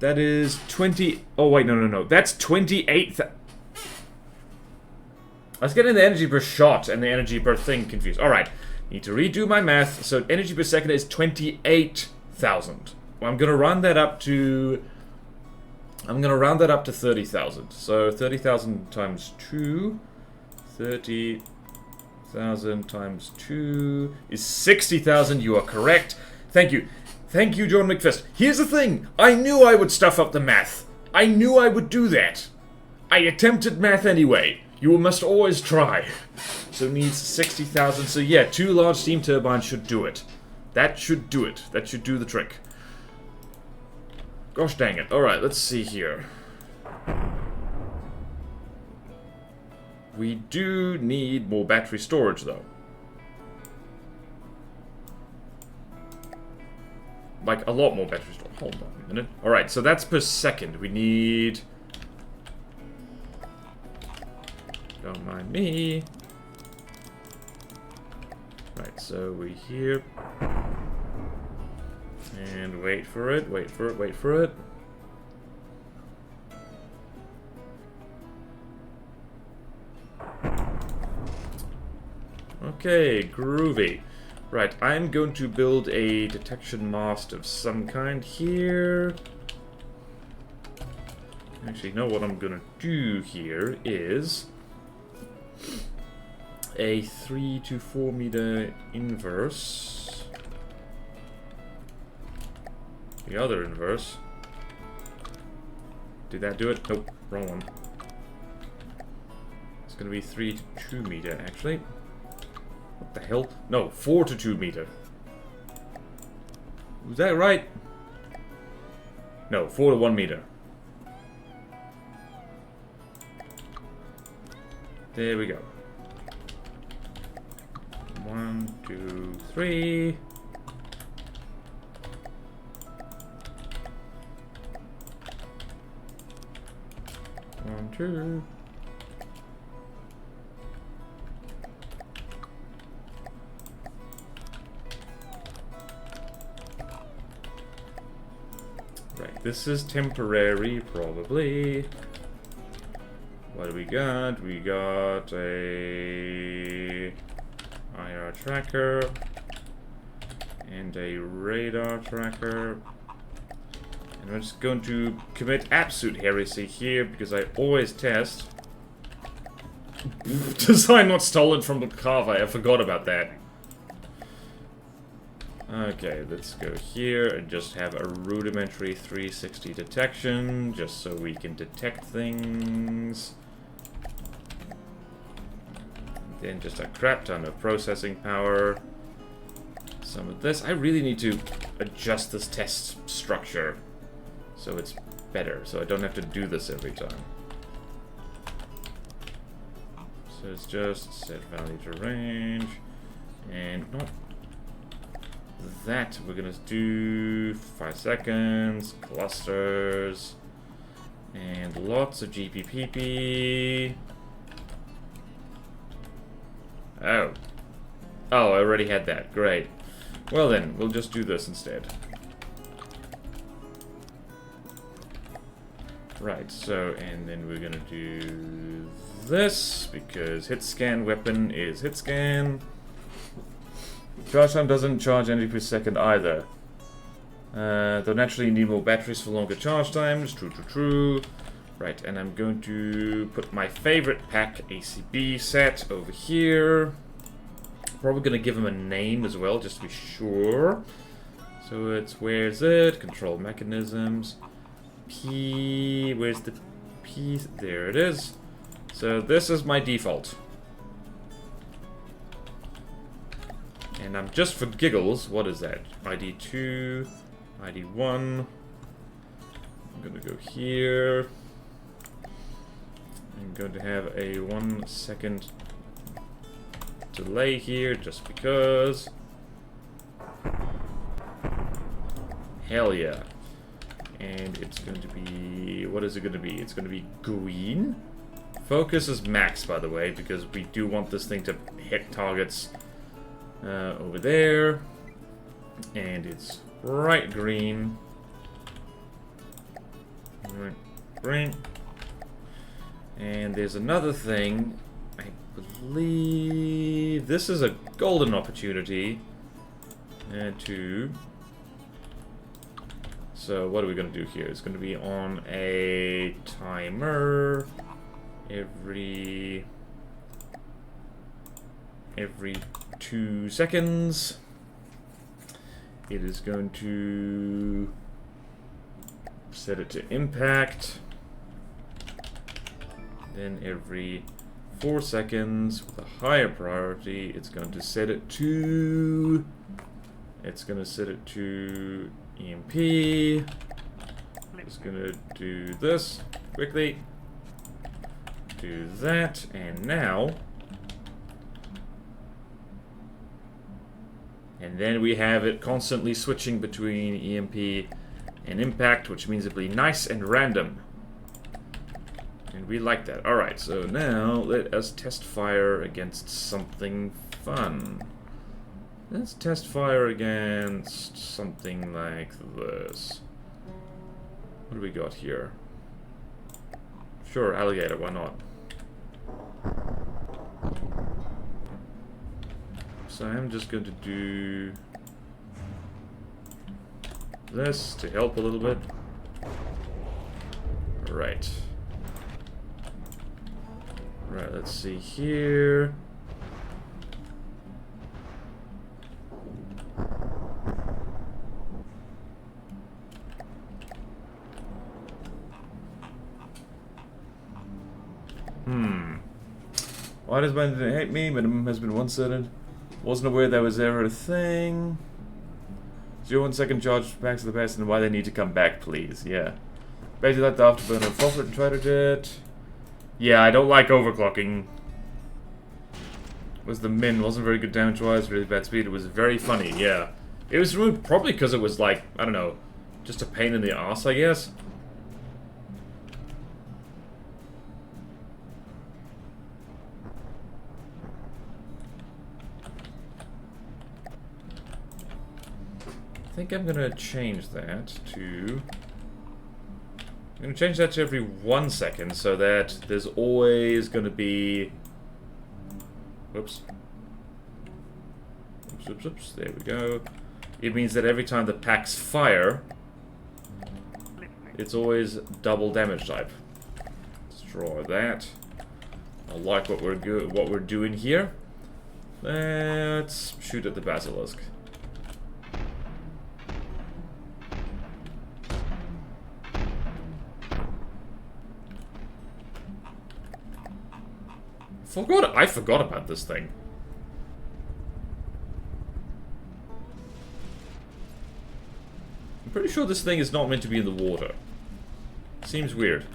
That is 20. Oh, wait, no. That's 28. I was getting the energy per shot and the energy per thing confused. Alright, need to redo my math. So, energy per second is 28,000. Well, I'm going to round that up to... 30,000. So 30,000 times 2. 30,000 times 2 is 60,000. You are correct. Thank you. Thank you, John McFist. Here's the thing. I knew I would stuff up the math. I knew I would do that. I attempted math anyway. You must always try. So needs 60,000. So yeah, 2 large steam turbines should do it. That should do it. That should do the trick. Gosh dang it. Alright, let's see here. We do need more battery storage, though. Like, a lot more battery storage. Hold on a minute. Alright, so that's per second. We need... Don't mind me. Right, so we're here. And wait for it, wait for it, wait for it. Okay, groovy. Right, I'm going to build a detection mast of some kind here. Actually, no, what I'm gonna do here is a 3 to 4 meter inverse. The other inverse. Did that do it? Nope, wrong one. It's gonna be 3 to 2 meter, actually. What the hell? No, 4 to 2 meter. Was that right? No, 4 to 1 meter. There we go. 1, 2, 3. One, two. Right, this is temporary, probably. What do we got? We got a IR tracker and a radar tracker. And I'm just going to commit absolute heresy here because I always test. Design not stolen from the carver. I forgot about that. Okay, let's go here and just have a rudimentary 360 detection, just so we can detect things. Then just a crap ton of processing power. Some of this. I really need to adjust this test structure so it's better, so I don't have to do this every time. So it's just set value to range, and not that. We're gonna do 5 seconds, clusters, and lots of GPPP. Oh. Oh, I already had that. Great. Well then, we'll just do this instead. Right, so, and then we're gonna do this, because hit scan weapon is hit scan. Charge time doesn't charge energy per second either. Though naturally you need more batteries for longer charge times. True, true, true. Right, and I'm going to put my favorite PAC ACB set over here. Probably going to give him a name as well, just to be sure. So it's, where's it? Control mechanisms. P, where's the P? There it is. So this is my default. And I'm just for giggles, what is that? ID 2, ID 1. I'm going to go here. I'm going to have a 1 second delay here, just because. Hell yeah. And it's going to be, what is it going to be? It's going to be green. Focus is max, by the way, because we do want this thing to hit targets over there. And it's bright green. Right, green. And there's another thing. I believe this is a golden opportunity to. So what are we going to do here? It's going to be on a timer every 2 seconds. it is going to set it to impact. Then every 4 seconds with a higher priority, it's going to set it to... It's going to set it to EMP. It's going to do this quickly. Do that, and now... And then we have it constantly switching between EMP and impact, which means it'll be nice and random. And we like that. Alright, so now let us test fire against something fun. Let's test fire against something like this. What do we got here? Sure, alligator, why not? So I'm just going to do this to help a little bit. Right. Right, let's see here. Why does mine hate me? Minimum has been one-sided. Wasn't aware that was ever a thing. 0 1 second charge back to the best, and why they need to come back, please. Yeah. Basically let the afterburner profit and try to do it. Yeah, I don't like overclocking. Was the min, wasn't very good damage-wise, really bad speed. It was very funny, yeah. It was removed probably because it was like, I don't know, just a pain in the ass, I guess. I think I'm gonna change that to... I'm gonna change that to every 1 second so that there's always gonna be... Whoops. Oops, oops, oops. There we go. It means that every time the PACs fire, it's always double damage type. Destroy that. I like what we're doing here. Let's shoot at the basilisk. I forgot about this thing. I'm pretty sure this thing is not meant to be in the water. Seems weird.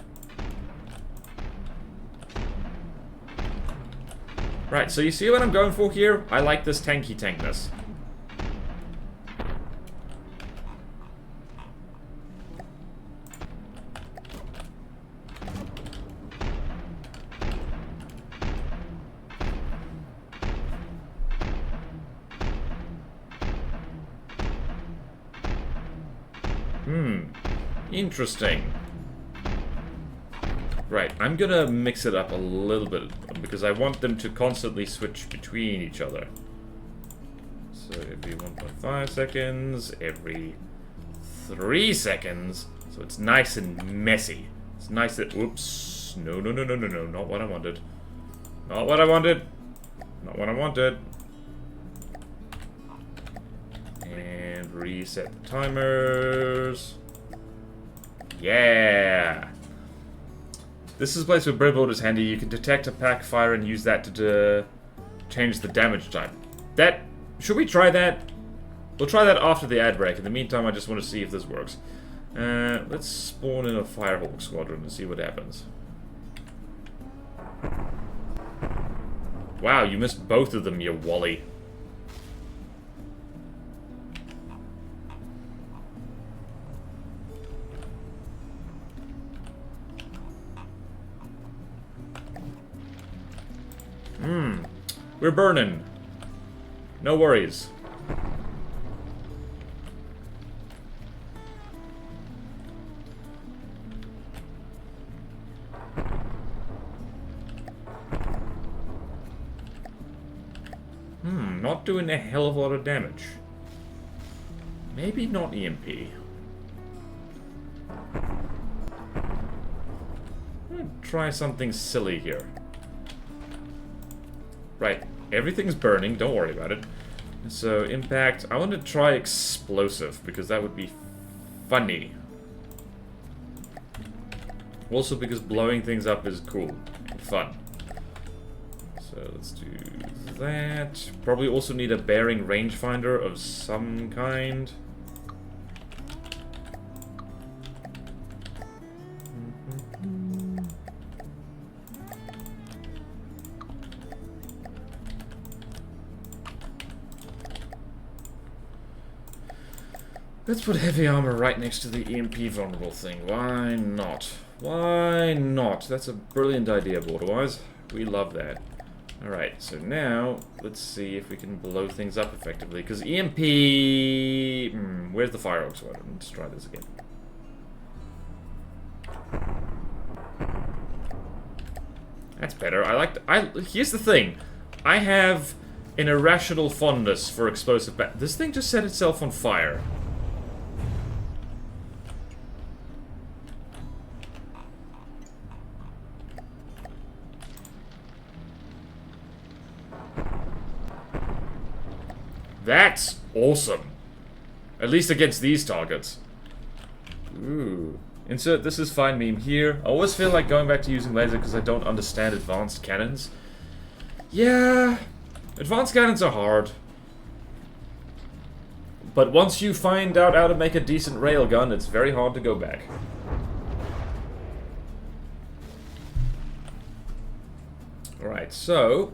Right, so you see what I'm going for here? I like this tanky tankness. Interesting. Right, I'm gonna mix it up a little bit because I want them to constantly switch between each other. So every 1.5 seconds, every 3 seconds. So it's nice and messy. It's nice that... Oops. No, no, no, no, no, no. Not what I wanted. Not what I wanted. Not what I wanted. And reset the timers. Yeah! This is a place where breadboard is handy. You can detect a PAC fire and use that to change the damage type. Should we try that? We'll try that after the ad break. In the meantime, I just want to see if this works. Let's spawn in a Firehawk squadron and see what happens. Wow, you missed both of them, you Wally. We're burning. No worries. Not doing a hell of a lot of damage. Maybe not EMP. I'm gonna try something silly here. Right, everything's burning, don't worry about it. So, impact. I want to try explosive, because that would be funny. Also because blowing things up is cool and fun. So let's do that. Probably also need a bearing rangefinder of some kind. Let's put heavy armor right next to the EMP vulnerable thing. Why not? Why not? That's a brilliant idea, Borderwise. We love that. Alright, so now, let's see if we can blow things up effectively. Because EMP... where's the fire oak sword? Let's try this again. That's better. Here's the thing. I have an irrational fondness for explosive This thing just set itself on fire. That's awesome. At least against these targets. Ooh. Insert this is fine meme here. I always feel like going back to using laser because I don't understand advanced cannons. Yeah. Advanced cannons are hard. But once you find out how to make a decent railgun, it's very hard to go back. Alright, so...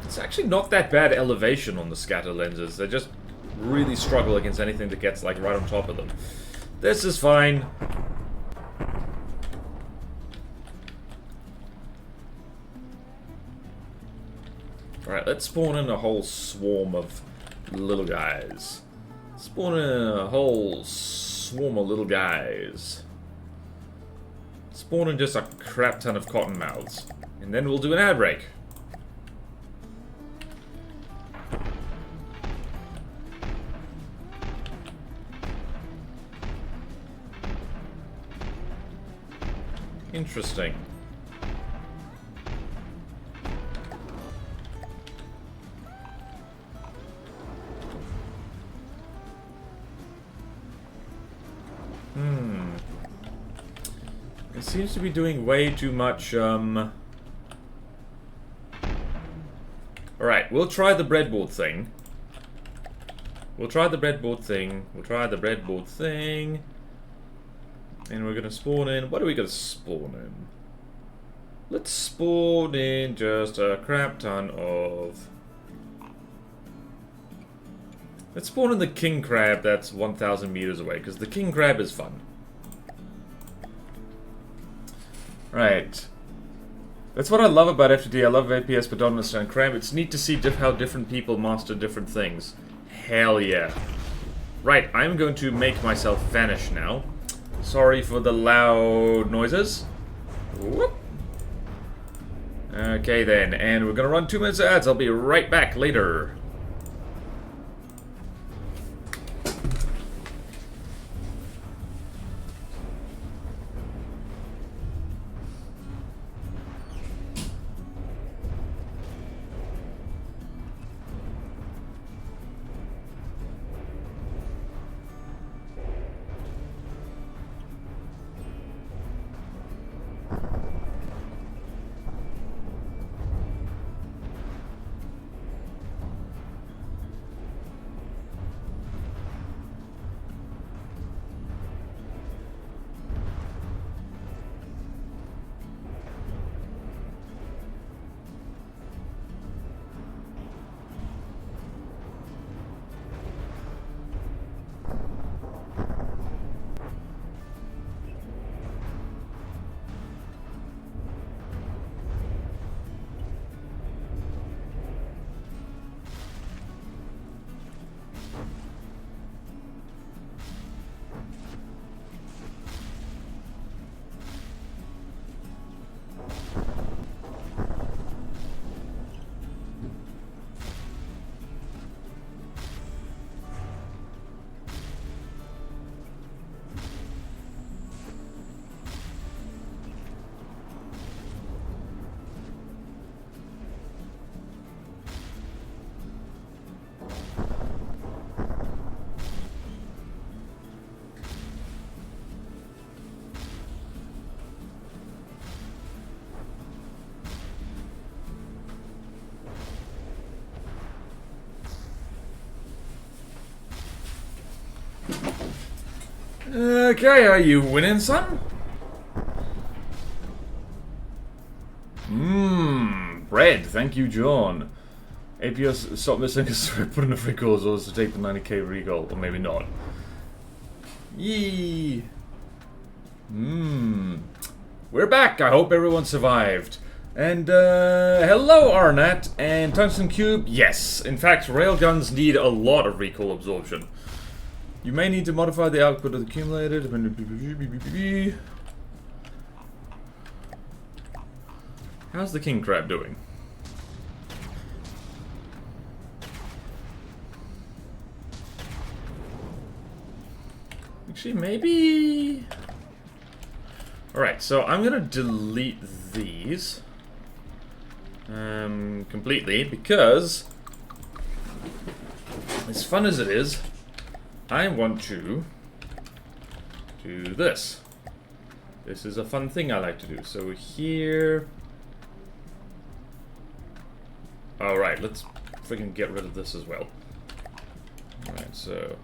it's actually not that bad elevation on the scatter lenses. They just really struggle against anything that gets like right on top of them. This is fine. Alright, let's spawn in a whole swarm of little guys. Spawn in a whole swarm of little guys. Spawn in just a crap ton of cottonmouths. And then we'll do an ad break. Interesting. It seems to be doing way too much, Alright, we'll try the breadboard thing. We'll try the breadboard thing. And we're gonna spawn in... what are we gonna spawn in? Let's spawn in just a crap ton of... let's spawn in the king crab that's 1,000 meters away, because the king crab is fun. Right. That's what I love about FTD. I love APS, but don't understand crab. It's neat to see how different people master different things. Hell yeah. Right, I'm going to make myself vanish now. Sorry for the loud noises. Whoop. Okay then, and we're gonna run 2 minutes of ads. I'll be right back later. Okay, are you winning, son? Bread. Thank you, John. APS stop missing because we put in a free call as well as to take the 90k recall, or maybe not. Yee. We're back. I hope everyone survived. And hello, Arnett and Tungsten Cube. Yes, in fact, railguns need a lot of recoil absorption. You may need to modify the output of the accumulator. How's the king crab doing? Actually, maybe... Alright, so I'm gonna delete these completely, because as fun as it is, I want to do this. This is a fun thing I like to do. So here... Alright, let's freaking get rid of this as well. Alright, so...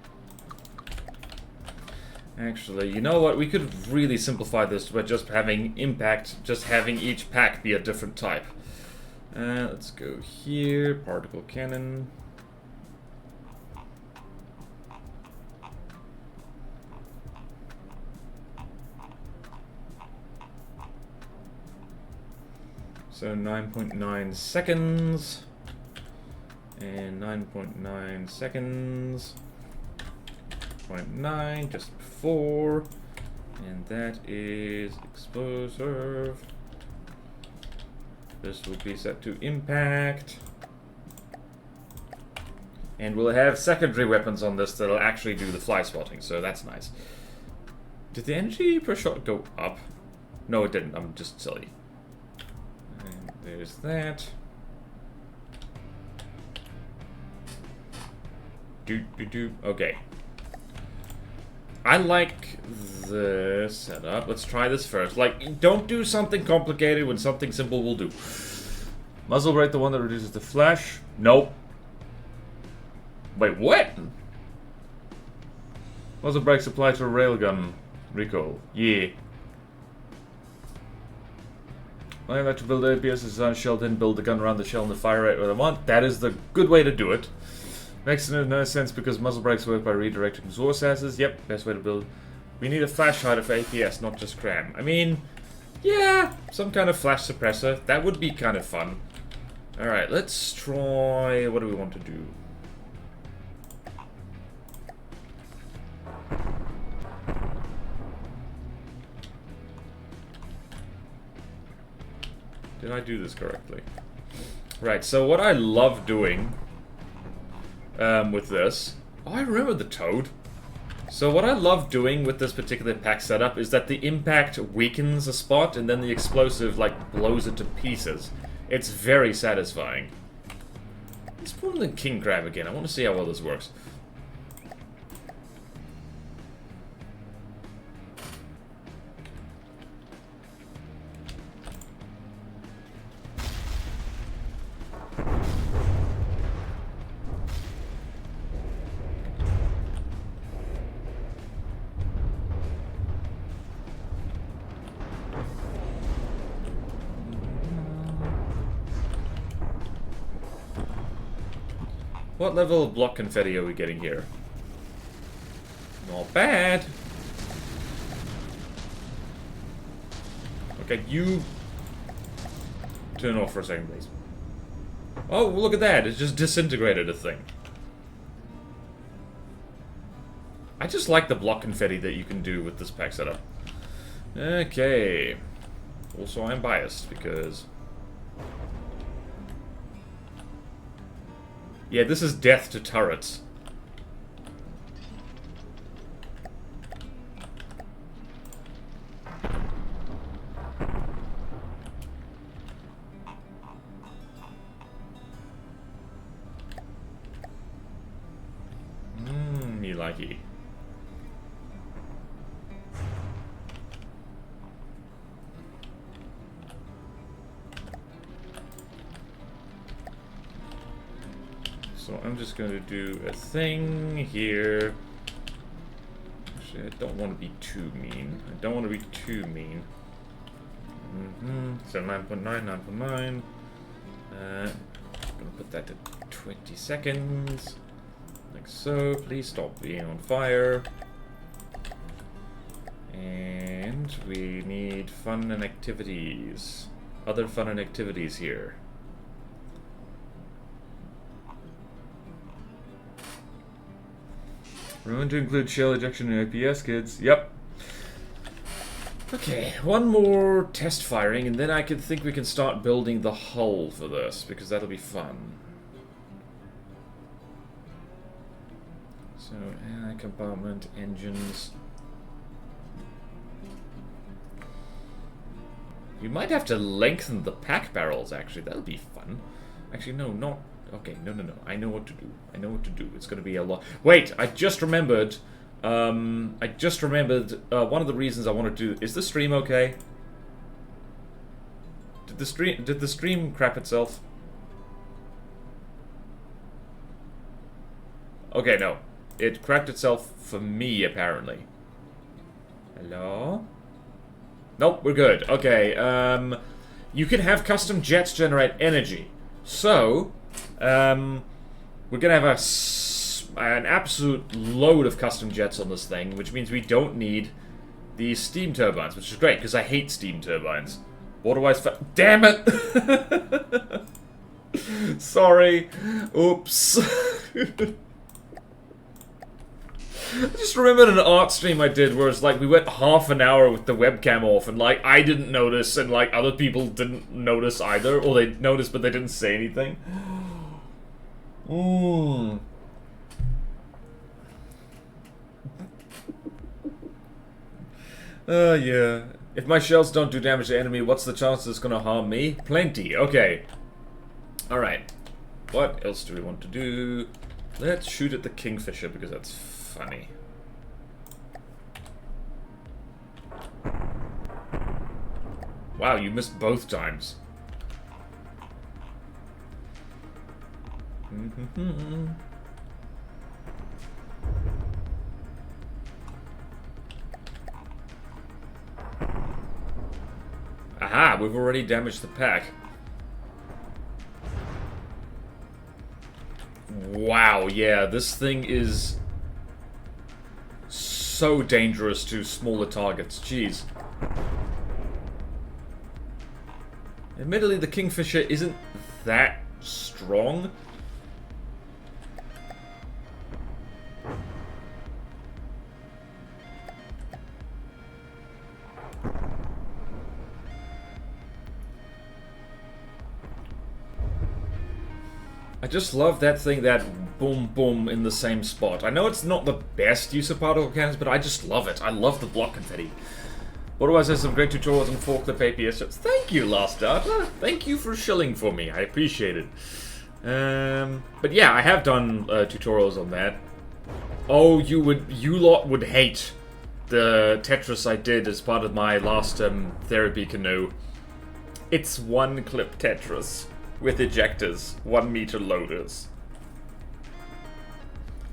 Actually, you know what? We could really simplify this by just having impact, just having each pack be a different type. Let's go here, particle cannon. So 9.9 seconds. And 9.9 seconds. 0.9 just before, and that is explosive. This will be set to impact, and we'll have secondary weapons on this that'll actually do the fly spotting, so that's nice. Did the energy per shot go up? No, it didn't. I'm just silly. And there's that. Okay. I like the setup. Let's try this first. Like, don't do something complicated when something simple will do. Muzzle brake, the one that reduces the flash? Nope. Wait, what? Muzzle brakes apply to a railgun recoil. Yeah. I like to build APS design shell, then build the gun around the shell and the fire rate what I want. That is the good way to do it. Makes no sense because muzzle brakes work by redirecting exhaust gases. Yep, best way to build. We need a flash hider for APS, not just cram. I mean, yeah, some kind of flash suppressor. That would be kind of fun. Alright, let's try... What do we want to do? Did I do this correctly? Right, so what I love doing... with this. Oh, I remember the toad. So what I love doing with this particular pack setup is that the impact weakens a spot and then the explosive, like, blows it to pieces. It's very satisfying. Let's put in the king crab again. I want to see how well this works. What level of block confetti are we getting here? Not bad. Okay, you... Turn off for a second, please. Oh, look at that. It just disintegrated a thing. I just like the block confetti that you can do with this pack setup. Okay. Also, I'm biased because... Yeah, this is death to turrets. Me likey. So I'm just going to do a thing here. Actually, I don't want to be too mean. I don't want to be too mean. So 9.9, 9.9. Gonna put that to 20 seconds. Like so. Please stop being on fire. And we need fun and activities. Other fun and activities here. Remember to include shell ejection in IPS, kids. Yep. Okay, one more test firing, and then I think we can start building the hull for this, because that'll be fun. So, air compartment, engines. You might have to lengthen the PAC barrels, actually. That'll be fun. Actually, no, not... Okay, no. I know what to do. I know what to do. It's going to be a lot... Wait, I just remembered... one of the reasons I want to do... Is the stream okay? Did the stream crap itself? Okay, no. It cracked itself for me, apparently. Hello? Nope, we're good. Okay, you can have custom jets generate energy. So, we're gonna have an absolute load of custom jets on this thing, which means we don't need these steam turbines, which is great, because I hate steam turbines. Otherwise, damn it! Sorry. Oops. I just remembered an art stream I did where it's like we went half an hour with the webcam off and like I didn't notice and like other people didn't notice either, or they noticed but they didn't say anything. Yeah. If my shells don't do damage to the enemy, what's the chance it's gonna harm me? Plenty. Okay. Alright. What else do we want to do? Let's shoot at the Kingfisher because that's funny. Wow, you missed both times. Aha, we've already damaged the PAC. Wow, yeah, this thing is so dangerous to smaller targets. Jeez. Admittedly, the Kingfisher isn't that strong. I just love that thing, that boom boom in the same spot. I know it's not the best use of particle cannons, but I just love it. I love the block confetti. Otherwise, there's some great tutorials on forklift APS ships. Thank you, Last Data. Thank you for shilling for me. I appreciate it. But yeah, I have done tutorials on that. Oh, you lot would hate the Tetris I did as part of my last therapy canoe. It's one-clip Tetris with ejectors, 1 meter loaders.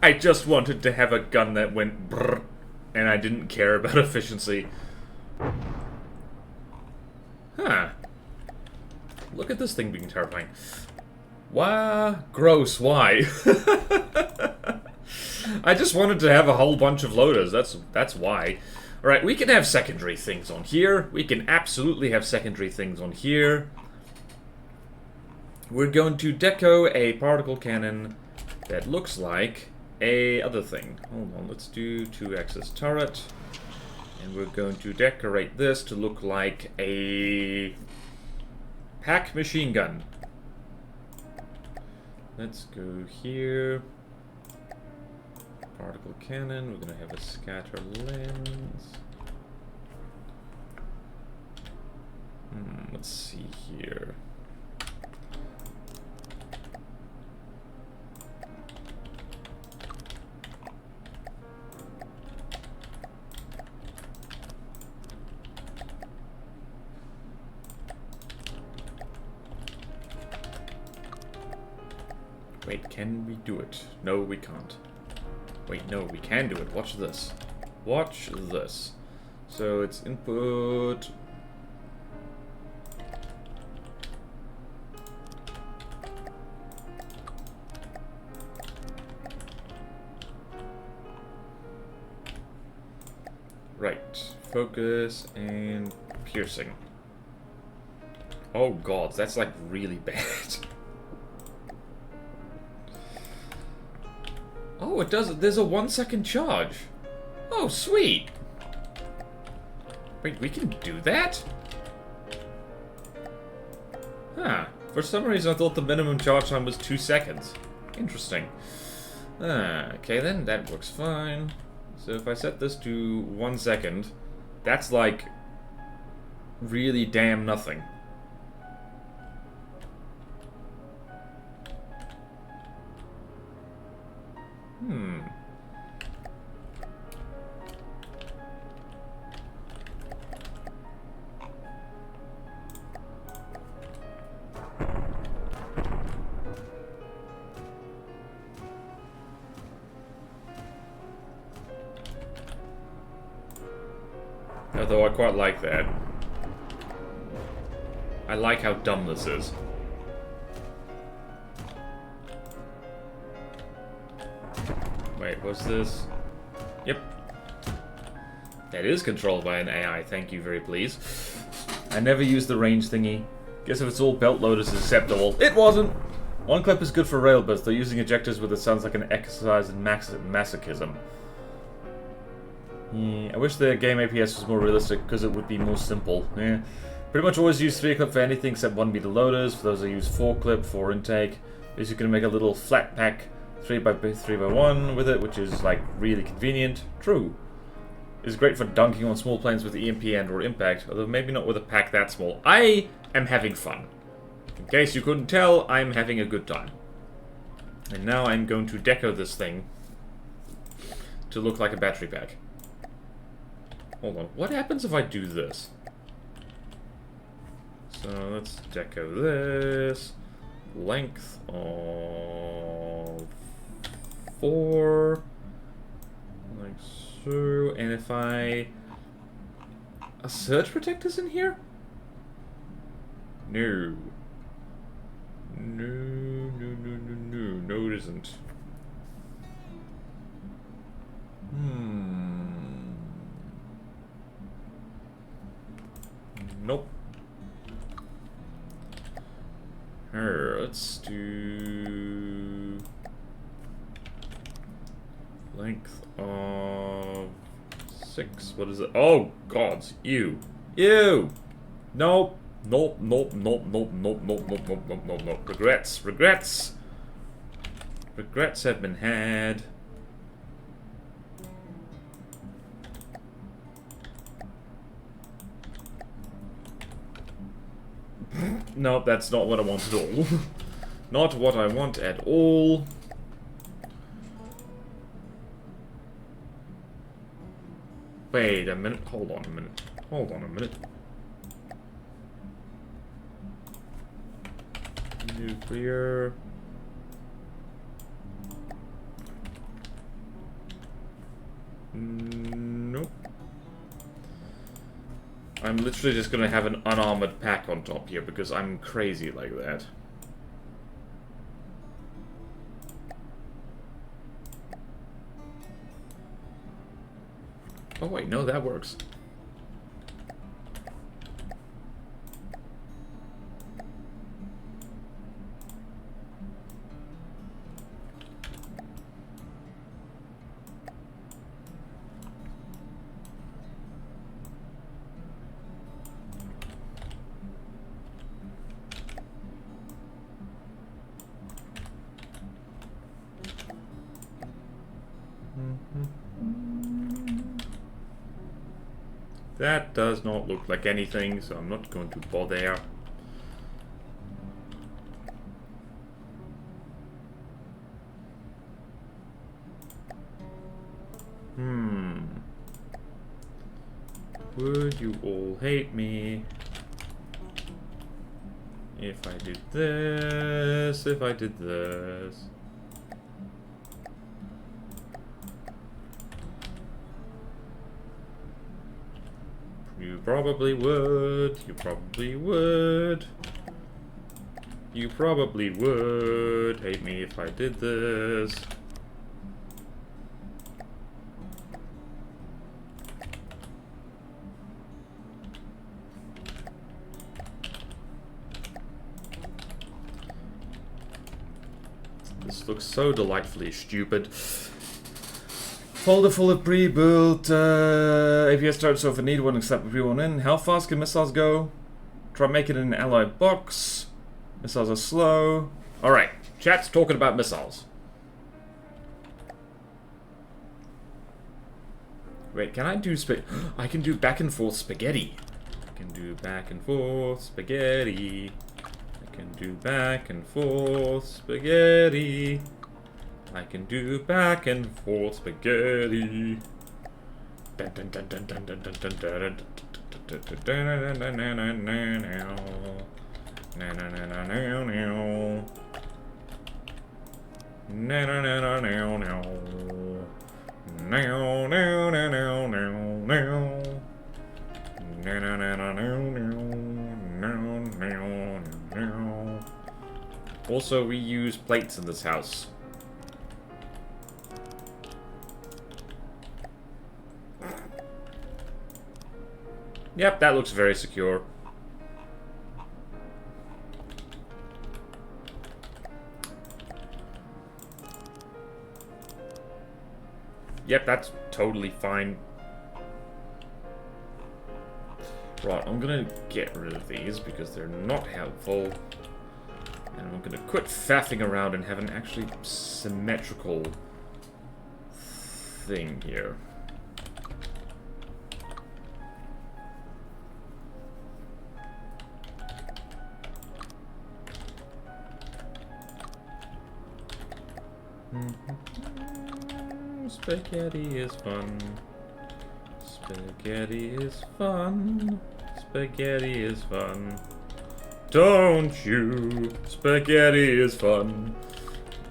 I just wanted to have a gun that went brrr, and I didn't care about efficiency. Huh. Look at this thing being terrifying. Why? Gross, why? I just wanted to have a whole bunch of loaders, that's why. Alright, we can have secondary things on here. We can absolutely have secondary things on here. We're going to deco a particle cannon that looks like a other thing. Hold on, let's do 2-axis turret. And we're going to decorate this to look like a PAC machine gun. Let's go here. Particle cannon, we're going to have a scatter lens. Let's see here. Wait, can we do it? No, we can't. Wait, no, we can do it. Watch this. watch this. So it's input. Right, focus and piercing. Oh god, that's like really bad. Oh, it does. There's a 1 second charge. Oh, sweet. Wait, we can do that? Huh. For some reason, I thought the minimum charge time was 2 seconds. Interesting. Okay, then that works fine. So if I set this to 1 second, that's like really damn nothing. Although I quite like that. I like how dumb this is. Wait, what's this? Yep. That is controlled by an AI, thank you very please. I never used the range thingy. Guess if it's all belt loaders is acceptable. It wasn't! One clip is good for railbirds, though using ejectors with it sounds like an exercise in masochism. Yeah, I wish the game APS was more realistic because it would be more simple. Yeah. Pretty much always use 3 clip for anything except 1 meter loaders. For those I use 4 clip for intake. Is you can make a little flat pack 3x1 with it, which is like really convenient. True. It's great for dunking on small planes with EMP and or impact, although maybe not with a pack that small. I am having fun. In case you couldn't tell, I'm having a good time. And now I'm going to deco this thing to look like a battery pack. Hold on, what happens if I do this? So let's deco this. Length of 4. Like so. And if I... A surge protector's in here? No. No, it isn't. Nope. Let's do length of 6. What is it? Oh gods, ew. Ew. Nope. Nope. Regrets. Regrets have been had. Nope, that's not what I want at all. Not what I want at all. Wait a minute. Hold on a minute. Hold on a minute. Nuclear. Nope. I'm literally just gonna have an unarmored pack on top here because I'm crazy like that. Oh wait, no, that works. That does not look like anything, so I'm not going to bother. Would you all hate me if I did this, if I did this? You probably would. You probably would. You probably would hate me if I did this. This looks so delightfully stupid. Folder full of pre-built APS turrets, so if I need one, except if we want in. How fast can missiles go? Try making it in an allied box. Missiles are slow. Alright, chat's talking about missiles. Wait, can I do I can do back and forth spaghetti. I can do back and forth spaghetti. I can do back and forth spaghetti. I can do back and forth spaghetti. Also, we use plates in this house. Yep, that looks very secure. Yep, that's totally fine. Right, I'm gonna get rid of these because they're not helpful. And I'm gonna quit faffing around and have an actually symmetrical thing here. Spaghetti is fun. Spaghetti is fun. Spaghetti is fun. Don't you? Spaghetti is fun.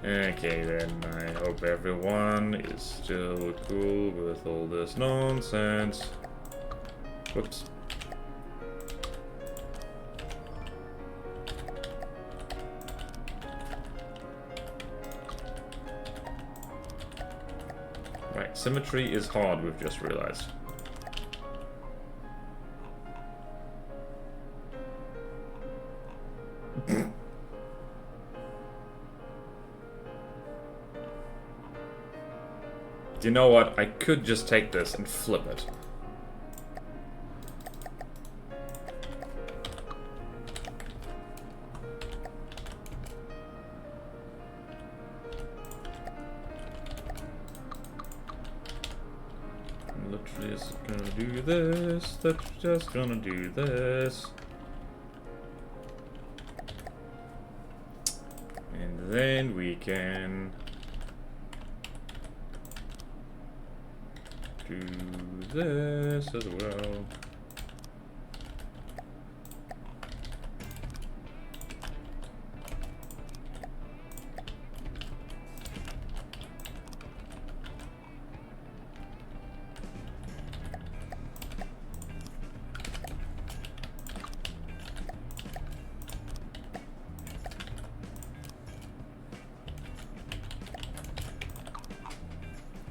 Okay then, I hope everyone is still cool with all this nonsense. Whoops. Right, symmetry is hard, we've just realized. You know what? I could just take this and flip it. Literally just gonna do this. That's just gonna do this. And then we can do this as well.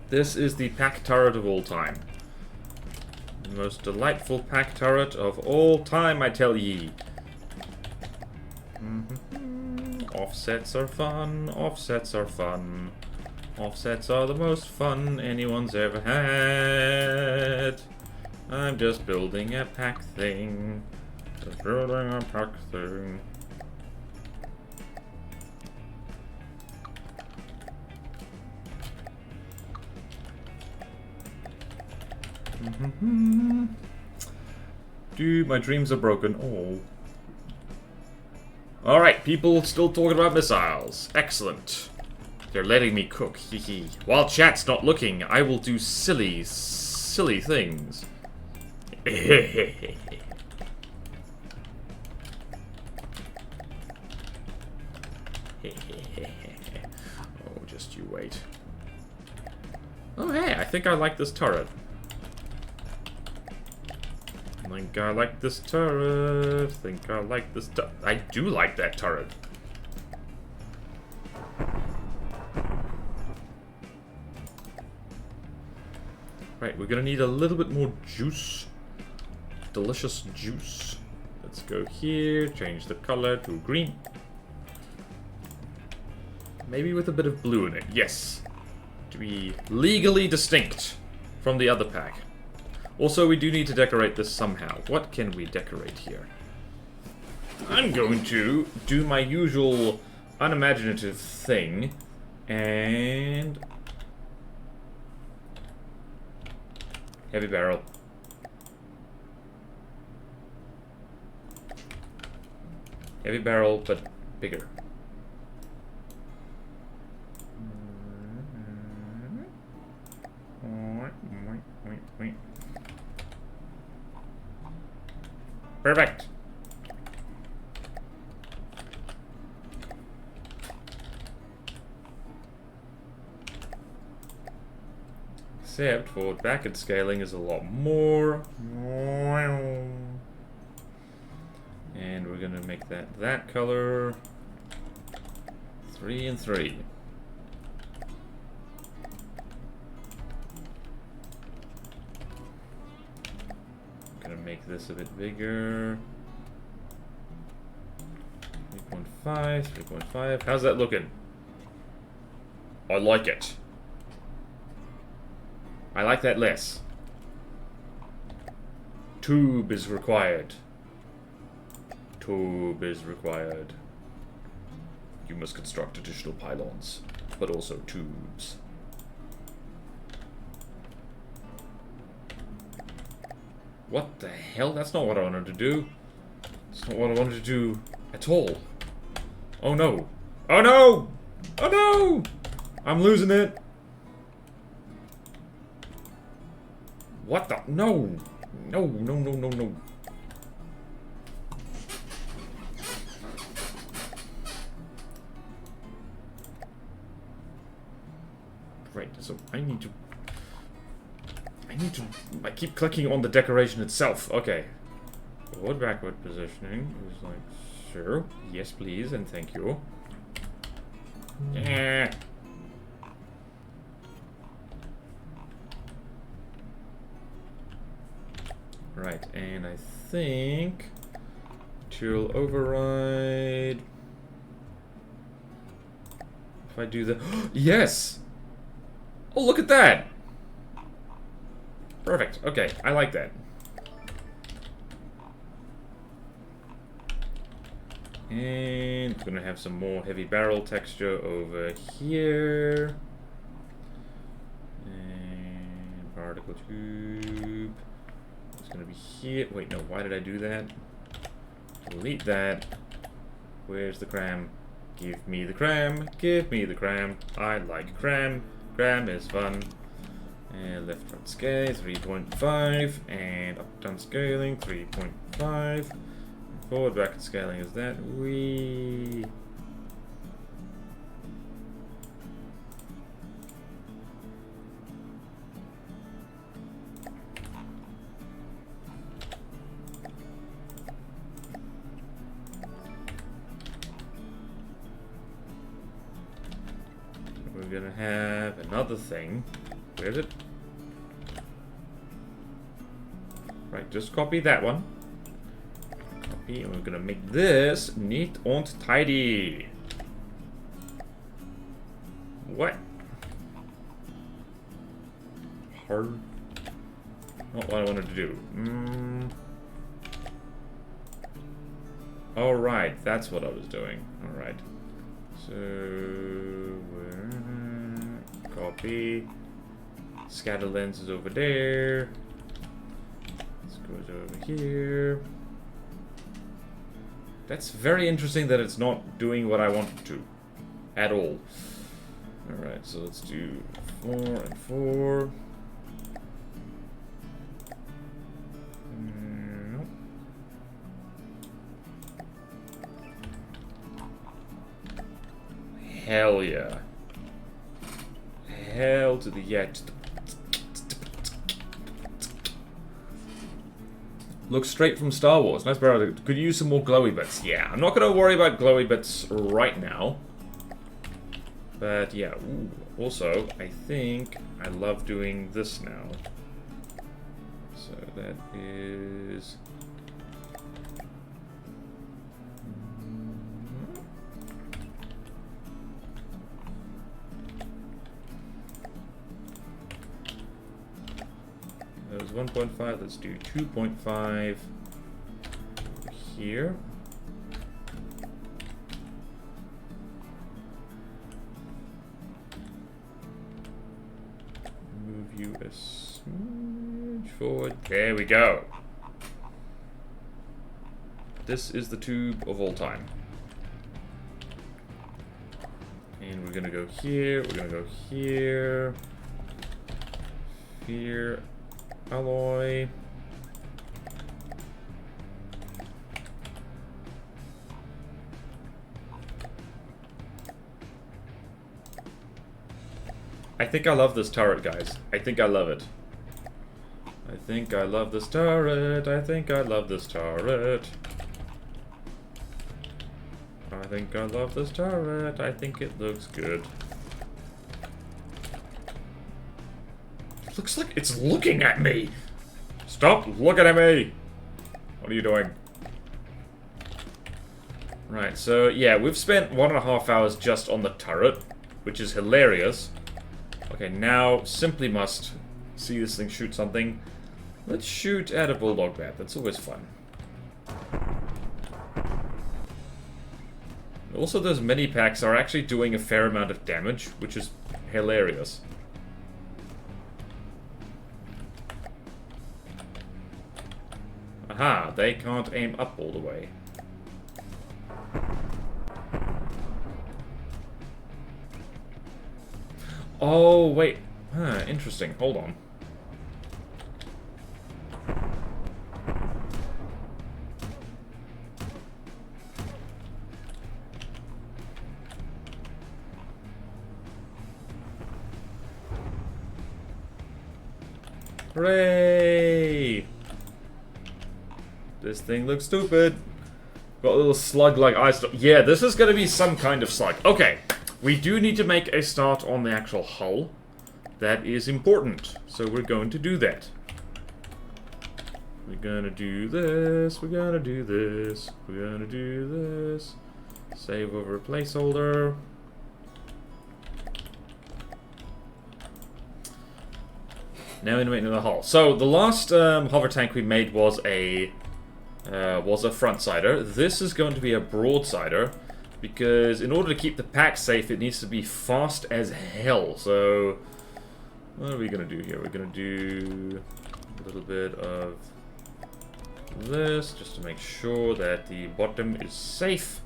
This is the PAC turret of all time. The most delightful PAC turret of all time, I tell ye. Offsets are fun, offsets are fun. Offsets are the most fun anyone's ever had. I'm just building a PAC thing. Just building a PAC thing. Dude, my dreams are broken. Oh. Alright, people still talking about missiles. Excellent. They're letting me cook. Hee. While chat's not looking, I will do silly things. Oh, just you wait. Oh, hey, I think I like this turret. Think I like this turret. Think I like this turret. I do like that turret. Right, we're gonna need a little bit more juice. Delicious juice. Let's go here, change the color to green. Maybe with a bit of blue in it, yes. To be legally distinct from the other pack. Also, we do need to decorate this somehow. What can we decorate here? I'm going to do my usual unimaginative thing and... heavy barrel. Heavy barrel, but bigger. Perfect. Except for bracket scaling is a lot more. And we're gonna make that color 3 and 3. Gonna make this a bit bigger. 3.5, 3.5. How's that looking? I like it. I like that less. Tube is required. Tube is required. You must construct additional pylons, but also tubes. What the hell? That's not what I wanted to do. That's not what I wanted to do at all. Oh no. Oh no! Oh no! I'm losing it. What the? No! No, no, no, no, no. Right, so I keep clicking on the decoration itself. Okay. Forward, backward positioning is like, sure. Yes, please, and thank you. Yeah. Right, and I think material override. If I do the yes! Oh, look at that! Perfect. Okay, I like that. And we're gonna have some more heavy barrel texture over here. And particle tube. It's gonna be here. Wait, no, why did I do that? Delete that. Where's the cram? Give me the cram. Give me the cram. I like cram. Cram is fun. And left right scale 3.5 and up down scaling 3.5. Forward bracket scaling is that wee. We're gonna have another thing. Where is it? Right, just copy that one. Copy, and we're gonna make this neat and tidy. What? Hard. Not what I wanted to do. Alright, that's what I was doing. Alright. So, copy. Scatter lens is over there. This goes over here. That's very interesting that it's not doing what I want it to. At all. Alright, so let's do 4 and 4. Nope. Hell yeah. Hell to the yeah. Looks straight from Star Wars. Nice barrel. Could use some more glowy bits. Yeah, I'm not going to worry about glowy bits right now. But yeah, ooh. Also, I think I love doing this now. So that is... That was 1.5, let's do 2.5 here. Move you a smidge forward. There we go. This is the tube of all time. And we're gonna go here, we're gonna go here. Here. Alloy. I think I love this turret, guys. I think I love it. I think I love this turret. I think I love this turret. I think I love this turret. I think it looks good. Looks like it's looking at me. Stop looking at me. What are you doing? Right, so yeah, we've spent 1.5 hours just on the turret, which is hilarious. Okay, now simply must see this thing shoot something. Let's shoot at a bulldog bat. That's always fun. Also, those mini packs are actually doing a fair amount of damage, which is hilarious. Aha, they can't aim up all the way. Oh, wait. Huh, interesting. Hold on. Hooray! This thing looks stupid. Got a little slug-like eyes. Yeah, this is going to be some kind of slug. Okay, we do need to make a start on the actual hull. That is important. So we're going to do that. We're gonna do this. We're gonna do this. We're gonna do this. Save over placeholder. Now into the hull. So the last hover tank we made was a front-sider. This is going to be a broad-sider because in order to keep the PAC safe, it needs to be fast as hell. So what are we gonna do here? We're gonna do a little bit of this just to make sure that the bottom is safe,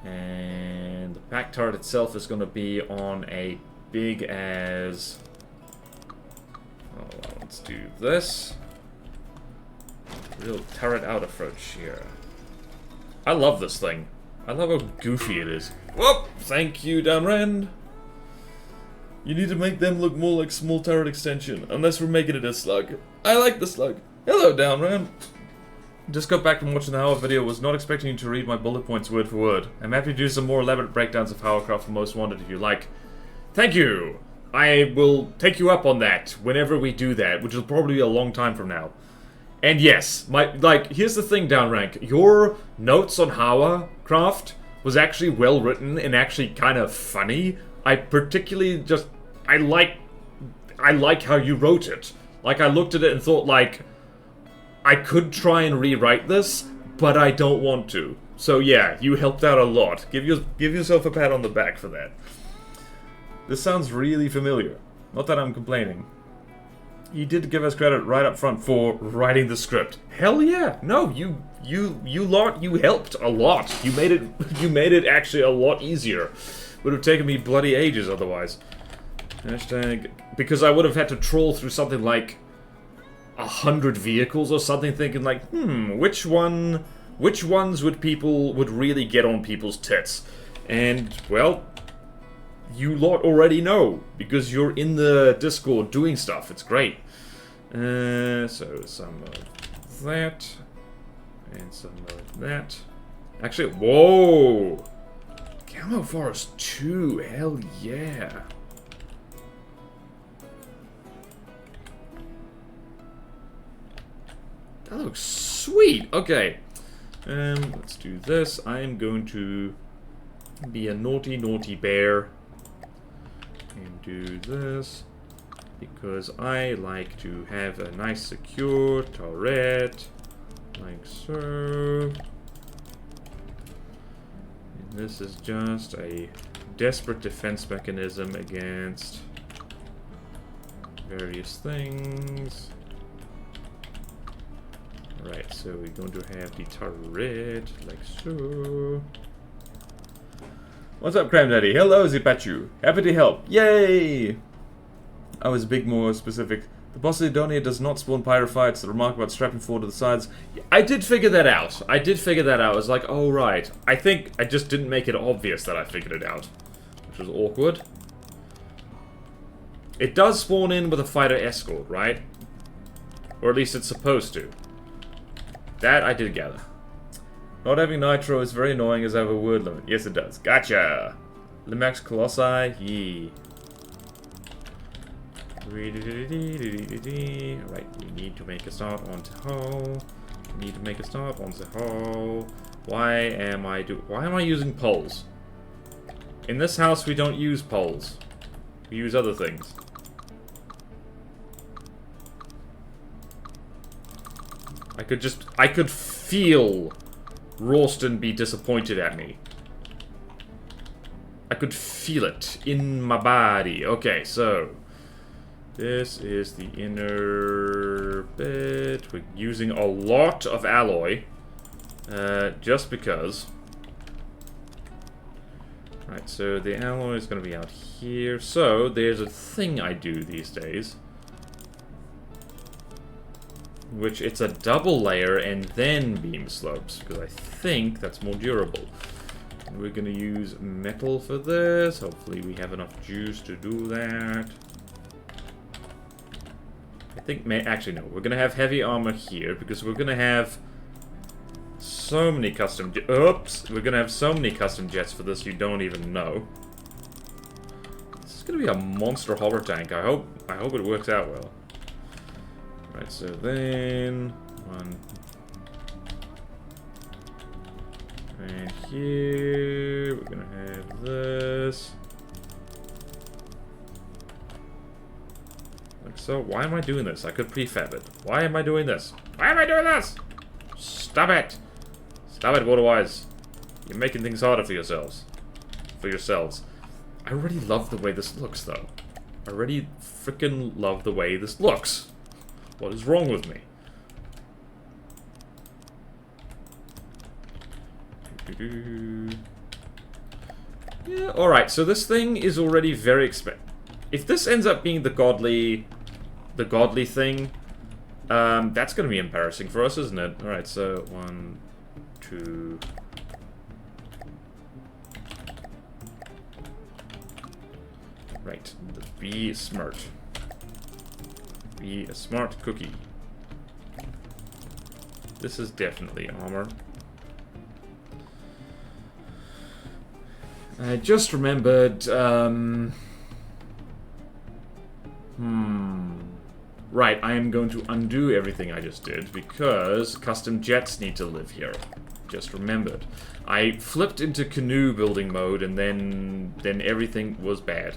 and the PAC turret itself is going to be on a big as. Oh, let's do this. Real turret out approach here. I love this thing. I love how goofy it is. Whoop! Thank you, Downrand. You need to make them look more like small turret extension, unless we're making it a slug. I like the slug. Hello, Downrand. Just got back from watching the Hour video, was not expecting you to read my bullet points word for word. I'm happy to do some more elaborate breakdowns of Hourcraft for Most Wanted if you like. Thank you! I will take you up on that whenever we do that, which will probably be a long time from now. And yes, here's the thing, Downrank. Your notes on Hourcraft was actually well written and actually kind of funny. I particularly I like how you wrote it. Like, I looked at it and thought, like, I could try and rewrite this, but I don't want to. So yeah, you helped out a lot. Give yourself a pat on the back for that. This sounds really familiar. Not that I'm complaining. You did give us credit right up front for writing the script. Hell yeah! No, you helped a lot. You made it actually a lot easier. Would have taken me bloody ages otherwise. Hashtag, because I would have had to troll through something like 100 vehicles or something, thinking like, which ones would really get on people's tits? And, well, you lot already know, because you're in the Discord doing stuff. It's great. So some of of that. And some of that. Actually, whoa! Camo Forest 2, hell yeah. That looks sweet! Okay. Let's do this. I am going to be a naughty, naughty bear. And do this. Because I like to have a nice secure turret. Like so. And this is just a desperate defense mechanism against various things. Right, so we're going to have the turret like so. What's up, Crime Daddy? Hello, Zipachu. Happy to help. Yay! I was a bit more specific. The Posidonia does not spawn pyrophytes. The remark about strapping forward to the sides. I did figure that out. I was like, oh, right. I think I just didn't make it obvious that I figured it out. Which was awkward. It does spawn in with a fighter escort, right? Or at least it's supposed to. That I did gather. Not having nitro is very annoying as I have a word limit. Yes, it does. Gotcha! Limax Colossi, yee. Right, we need to make a start on the hull. We need to make a start on the hull. Why am I using poles? In this house, we don't use poles. We use other things. I could feel Ralston be disappointed at me. I could feel it in my body. Okay, so this is the inner bit. We're using a lot of alloy, just because. Right, so the alloy is going to be out here. So there's a thing I do these days, which it's a double layer and then beam slopes, because I think that's more durable. And we're going to use metal for this. Hopefully we have enough juice to do that. I think, actually no, we're going to have heavy armor here, because we're going to have so many custom we're going to have so many custom jets for this you don't even know. This is going to be a monster hover tank. I hope it works out well. Right, so then one, and here we're gonna have this. Like so. Why am I doing this? I could prefab it. Why am I doing this? Why am I doing this? Stop it! Stop it, Waterwise. You're making things harder for yourselves. I already love the way this looks, though. I already freaking love the way this looks. What is wrong with me? Yeah, alright, so this thing is already very expensive. If this ends up being the godly thing, that's gonna be embarrassing for us, isn't it? Alright, so 1, 2... Right, be smart. Be a smart cookie. This is definitely armor. I just remembered, Right, I am going to undo everything I just did, because custom jets need to live here. Just remembered. I flipped into canoe building mode, and then everything was bad.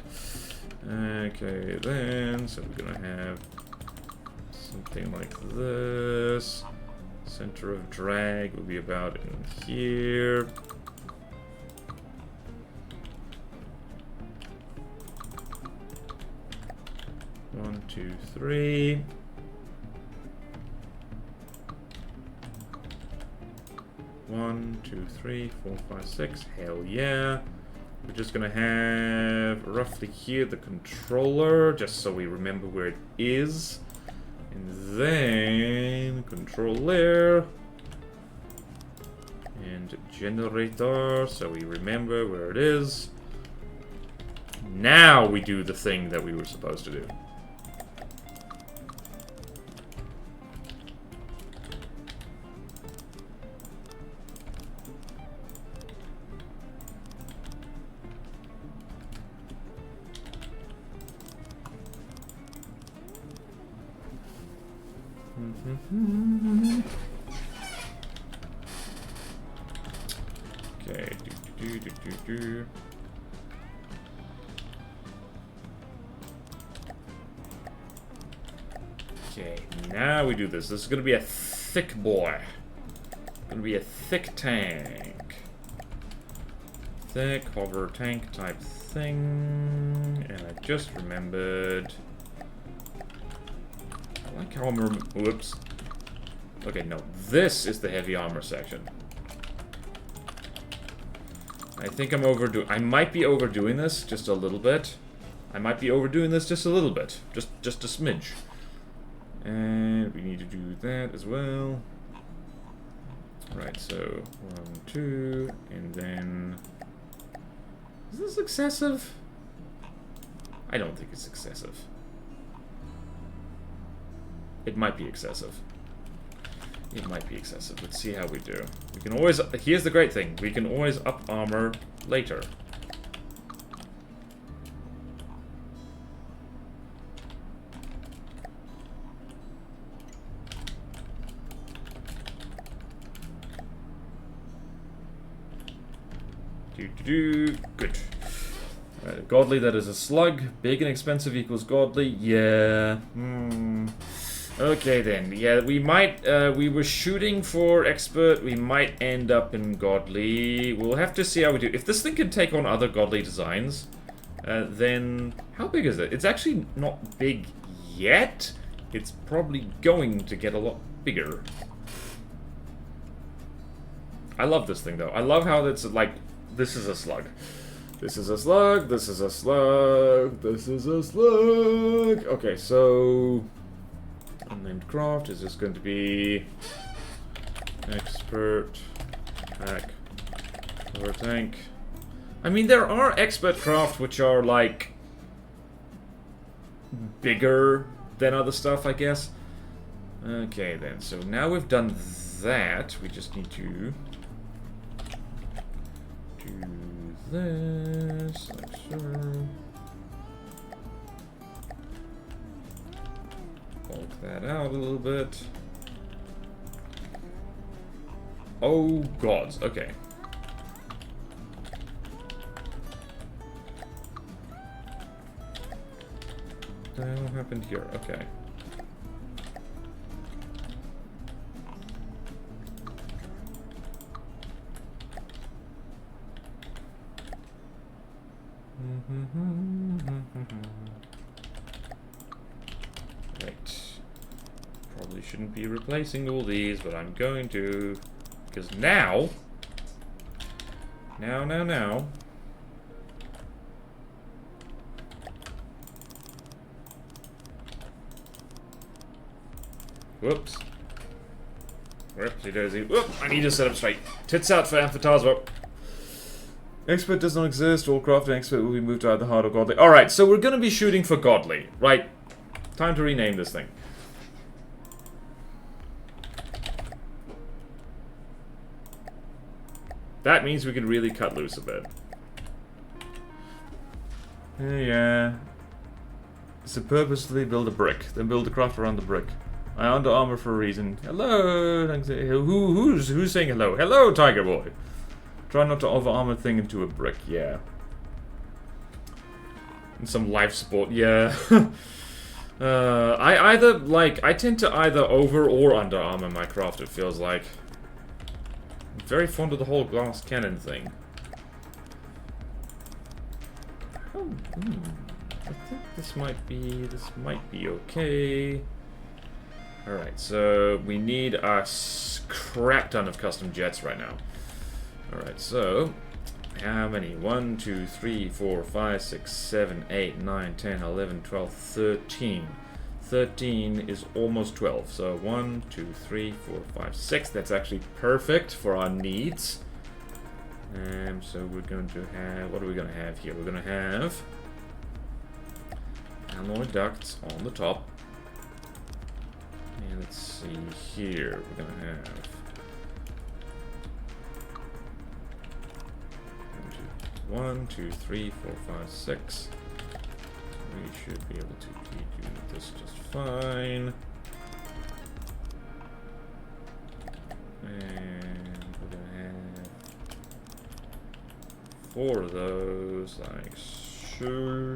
Okay, then, so we're gonna have something like this. Center of drag will be about in here. One, two, three. One, two, three, 4, 5, 6. Hell yeah. We're just gonna have roughly here the controller, just so we remember where it is. And then control there. And generator, so we remember where it is. Now we do the thing that we were supposed to do. Okay. Okay, now we do this. This is gonna be a thick boy. Gonna be a thick tank. Thick hover tank type thing. And I just remembered. I like how I'm whoops. Okay, no. This is the heavy armor section. I think I'm overdoing. I might be overdoing this just a little bit. Just a smidge. And we need to do that as well. Right, so 1, 2, and then... Is this excessive? I don't think it's excessive. It might be excessive. It might be excessive. Let's see how we do. We can always... Here's the great thing. We can always up armor later. Good. Alright, godly, that is a slug. Big and expensive equals godly. Yeah. Okay then. Yeah, we might, we were shooting for expert. We might end up in godly. We'll have to see how we do. If this thing can take on other godly designs, then how big is it? It's actually not big yet. It's probably going to get a lot bigger. I love this thing though. I love how it's like, this is a slug. This is a slug, this is a slug, this is a slug. Okay, so... Unnamed craft, is this going to be... Expert... Pack... Over tank... I mean, there are expert craft which are, like... bigger than other stuff, I guess. Okay, then. So now we've done that, we just need to... do this, like so. Bulk that out a little bit. Oh gods, okay. What the hell happened here? Okay. Right. Probably shouldn't be replacing all these, but I'm going to. Because now. Now. Whoops. Whoopsie daisy. Whoop! I need to set up straight. Tits out for Amphitasmo. Expert does not exist. All craft and expert will be moved to either hard or godly. Alright, so we're going to be shooting for godly. Right. Time to rename this thing. That means we can really cut loose a bit. Yeah. So purposely build a brick. Then build a craft around the brick. I under armor for a reason. Hello. Who's saying hello? Hello, Tiger Boy. Try not to over-armor thing into a brick, yeah. And some life support, yeah. I tend to either over or under armor my craft, it feels like. I'm very fond of the whole glass cannon thing. Oh, I think this might be okay. Alright, so we need a crap ton of custom jets right now. Alright, so how many? 1, 2, 3, 4, 5, 6, 7, 8, 9, 10, 11, 12, 13. 13 is almost 12. So 1, 2, 3, 4, 5, 6. That's actually perfect for our needs. So we're going to have... What are we going to have here? We're going to have alloy ducts on the top. And let's see here. We're going to have... 1, 2, 3, 4, 5, 6. We should be able to do this just fine. 4 of those, like so.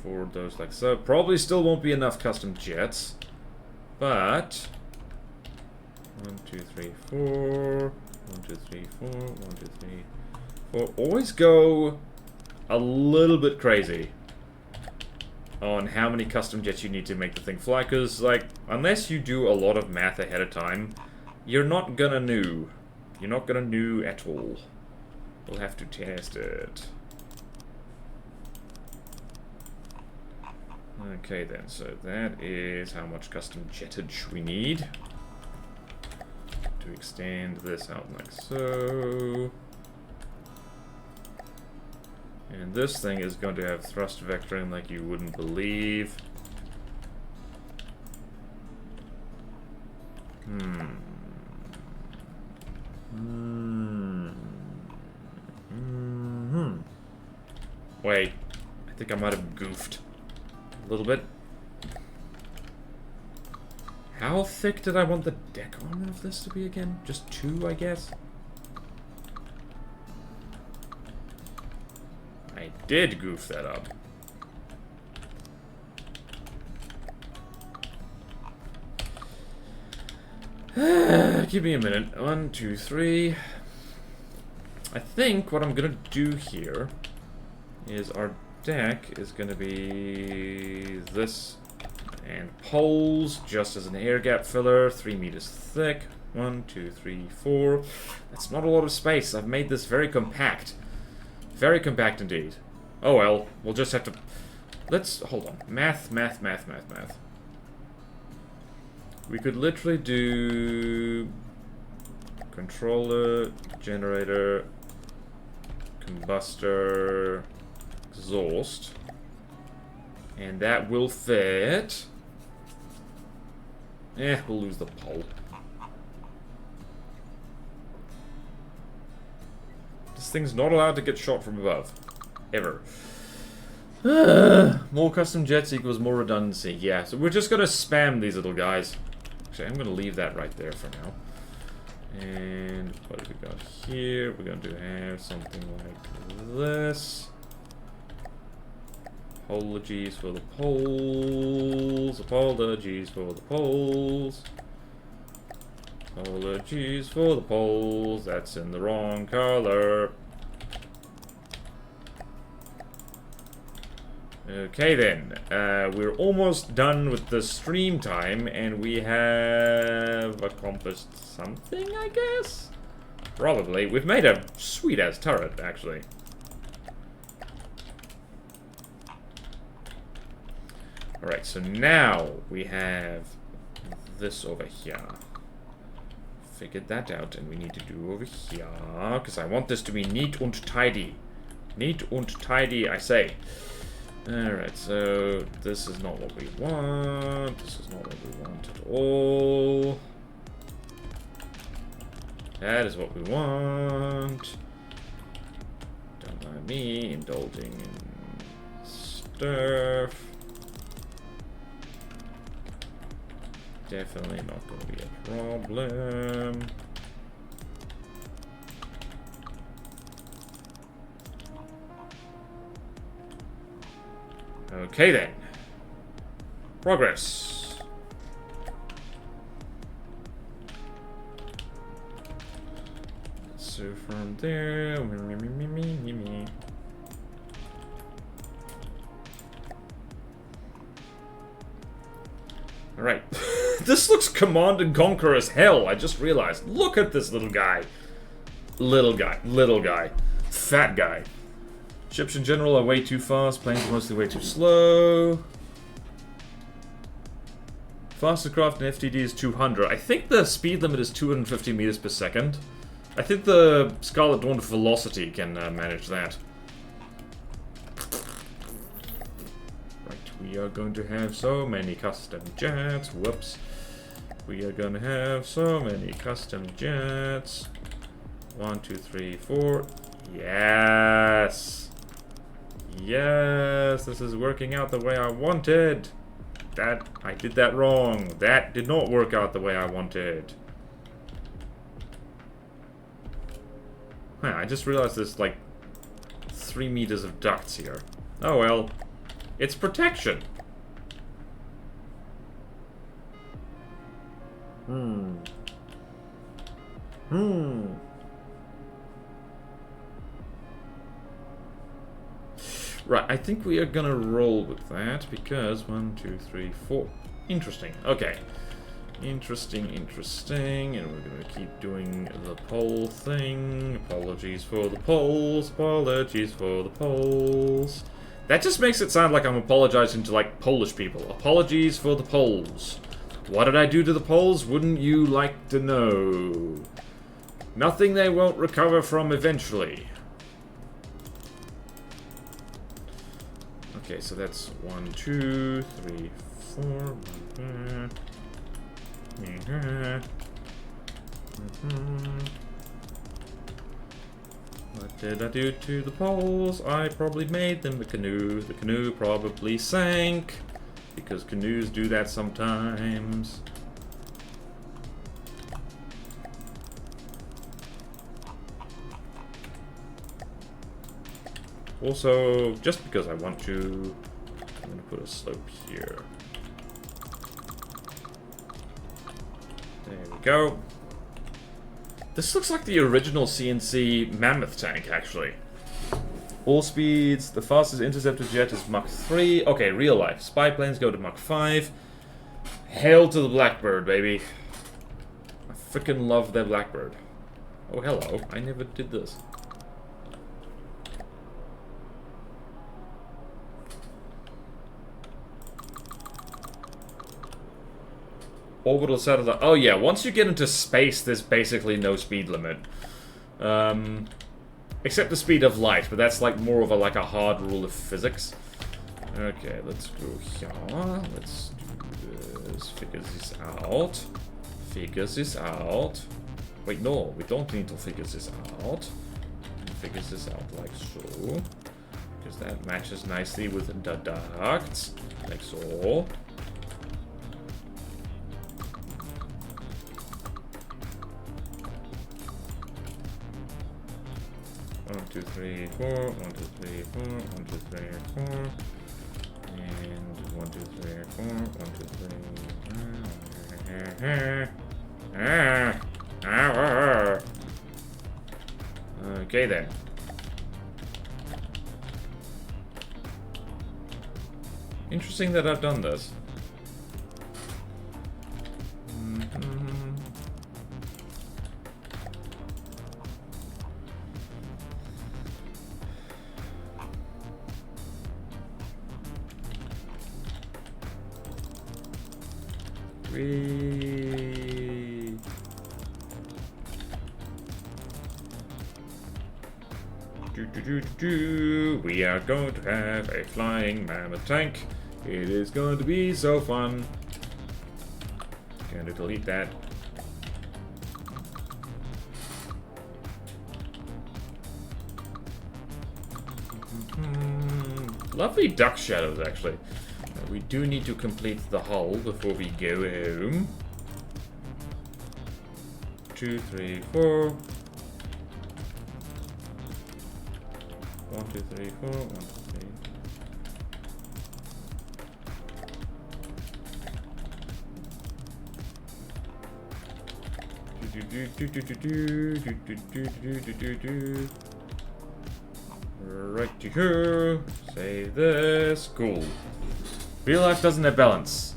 4 of those, like so. Probably still won't be enough custom jets. But 1, 2, 3, 4. 1, 2, 3, 4. 1, 2, 3, 4. Always go a little bit crazy on how many custom jets you need to make the thing fly, because, like, unless you do a lot of math ahead of time, you're not gonna know. You're not gonna know at all. We'll have to test it. Okay then, so that is how much custom jettage we need to extend this out like so. And this thing is going to have thrust vectoring like you wouldn't believe. Wait, I think I might have goofed a little bit. How thick did I want the deck armor of this to be again? Just 2, I guess? I did goof that up. Give me a minute. 1, 2, 3. I think what I'm gonna do here is our deck is gonna be this and poles just as an air gap filler, 3 meters thick. 1, 2, 3, 4. That's not a lot of space. I've made this very compact. Very compact indeed. Oh well, we'll just have to... Let's... hold on. Math. We could literally do... controller, generator, combustor, exhaust. And that will fit... we'll lose the pole. This thing's not allowed to get shot from above. Ever. More custom jets equals more redundancy. Yeah, so we're just gonna spam these little guys. Actually, I'm gonna leave that right there for now. And what do we got here? We're going to have something like this. Apologies for the poles. Apologies for the poles. Apologies for the poles. That's in the wrong color. Okay then, we're almost done with the stream time, and we have accomplished something, I guess? Probably. We've made a sweet-ass turret, actually. Alright, so now we have this over here. Figured that out, and we need to do over here, because I want this to be neat and tidy. Neat and tidy, I say. Alright, so this is not what we want. This is not what we want at all. That is what we want. Don't mind me indulging in stuff. Definitely not going to be a problem. Okay then. Progress. So from there, Alright. This looks Command and Conquer as hell, I just realized. Look at this little guy. Little guy. Fat guy. Ships in general are way too fast, planes are mostly way too slow. Faster craft in FTD is 200. I think the speed limit is 250 meters per second. I think the Scarlet Dawn Velocity can manage that. Right, we are going to have so many custom jets. Whoops. We are going to have so many custom jets. 1, 2, 3, 4. Yes! Yes, this is working out the way I wanted. I did that wrong. That did not work out the way I wanted. Huh, I just realized there's like 3 meters of ducts here. Oh well. It's protection. Right, I think we are gonna roll with that because 1, 2, 3, 4. Interesting. Okay. Interesting. And we're gonna keep doing the poll thing. Apologies for the polls. Apologies for the polls. That just makes it sound like I'm apologizing to, like, Polish people. Apologies for the polls. What did I do to the polls? Wouldn't you like to know? Nothing they won't recover from eventually. Okay, so that's 1, 2, 3, 4. What did I do to the poles? I probably made them a canoe. The canoe probably sank, because canoes do that sometimes. Also, just because I want to, I'm going to put a slope here. There we go. This looks like the original CNC mammoth tank, actually. All speeds, the fastest interceptor jet is Mach 3. Okay, real life. Spy planes go to Mach 5. Hail to the Blackbird, baby. I freaking love that Blackbird. Oh, hello. I never did this. Orbital satellite. Oh yeah, once you get into space, there's basically no speed limit. Except the speed of light, but that's like more of a hard rule of physics. Okay, let's go here. Let's do this. Figure this out. Figure this out. Wait, no, we don't need to figure this out. Figure this out like so. Because that matches nicely with the ducts. Like so. 1, 2, 3, 4. 1, 2, 3, 4. 1, 2, 3, 4. And 1, 2, 3, 4. 1, 2, 3. Okay then. Interesting that I've done this. We are going to have a flying mammoth tank. It is going to be so fun. Gonna delete that. Lovely duck shadows, actually. We do need to complete the hull before we go home. 2, 3, 4. 1, 2, 3, 4. 1, 2, 3. Right to here. Save this. Cool. Real life doesn't have balance.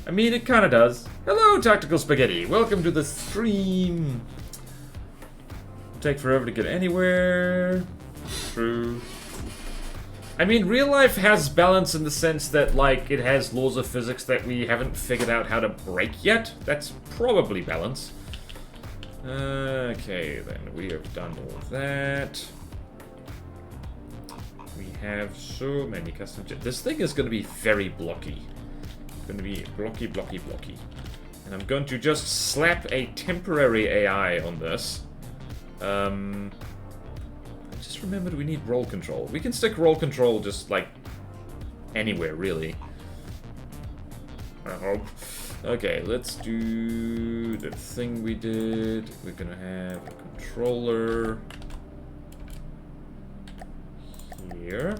I mean, it kinda does. Hello, Tactical Spaghetti. Welcome to the stream. It'll take forever to get anywhere. True. I mean, real life has balance in the sense that, like, it has laws of physics that we haven't figured out how to break yet. That's probably balance. Okay, then. We have done all of that. We have so many custom... This thing is going to be very blocky. It's going to be blocky. And I'm going to just slap a temporary AI on this. I just remembered we need roll control. We can stick roll control just, like, anywhere, really. I hope. Okay, let's do the thing we did. We're gonna have a controller here.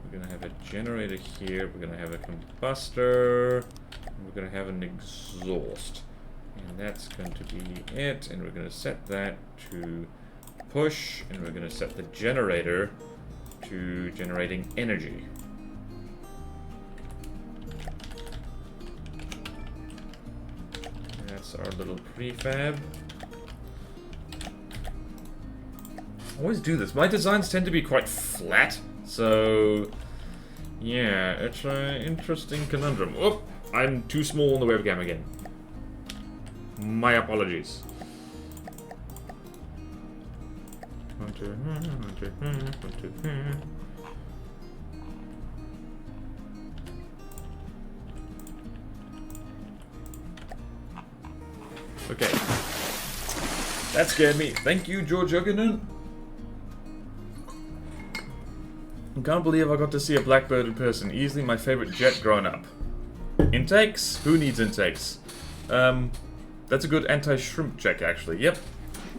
We're gonna have a generator here. We're gonna have a combustor. And we're gonna have an exhaust. And that's going to be it. And we're gonna set that to push. And we're gonna set the generator to generating energy. That's our little prefab. I always do this. My designs tend to be quite flat, so yeah, it's an interesting conundrum. Oh, I'm too small on the webcam again. My apologies. Okay. That scared me. Thank you, George Haugen. I can't believe I got to see a blackbird in person. Easily my favorite jet growing up. Intakes? Who needs intakes? That's a good anti-shrimp check, actually. Yep.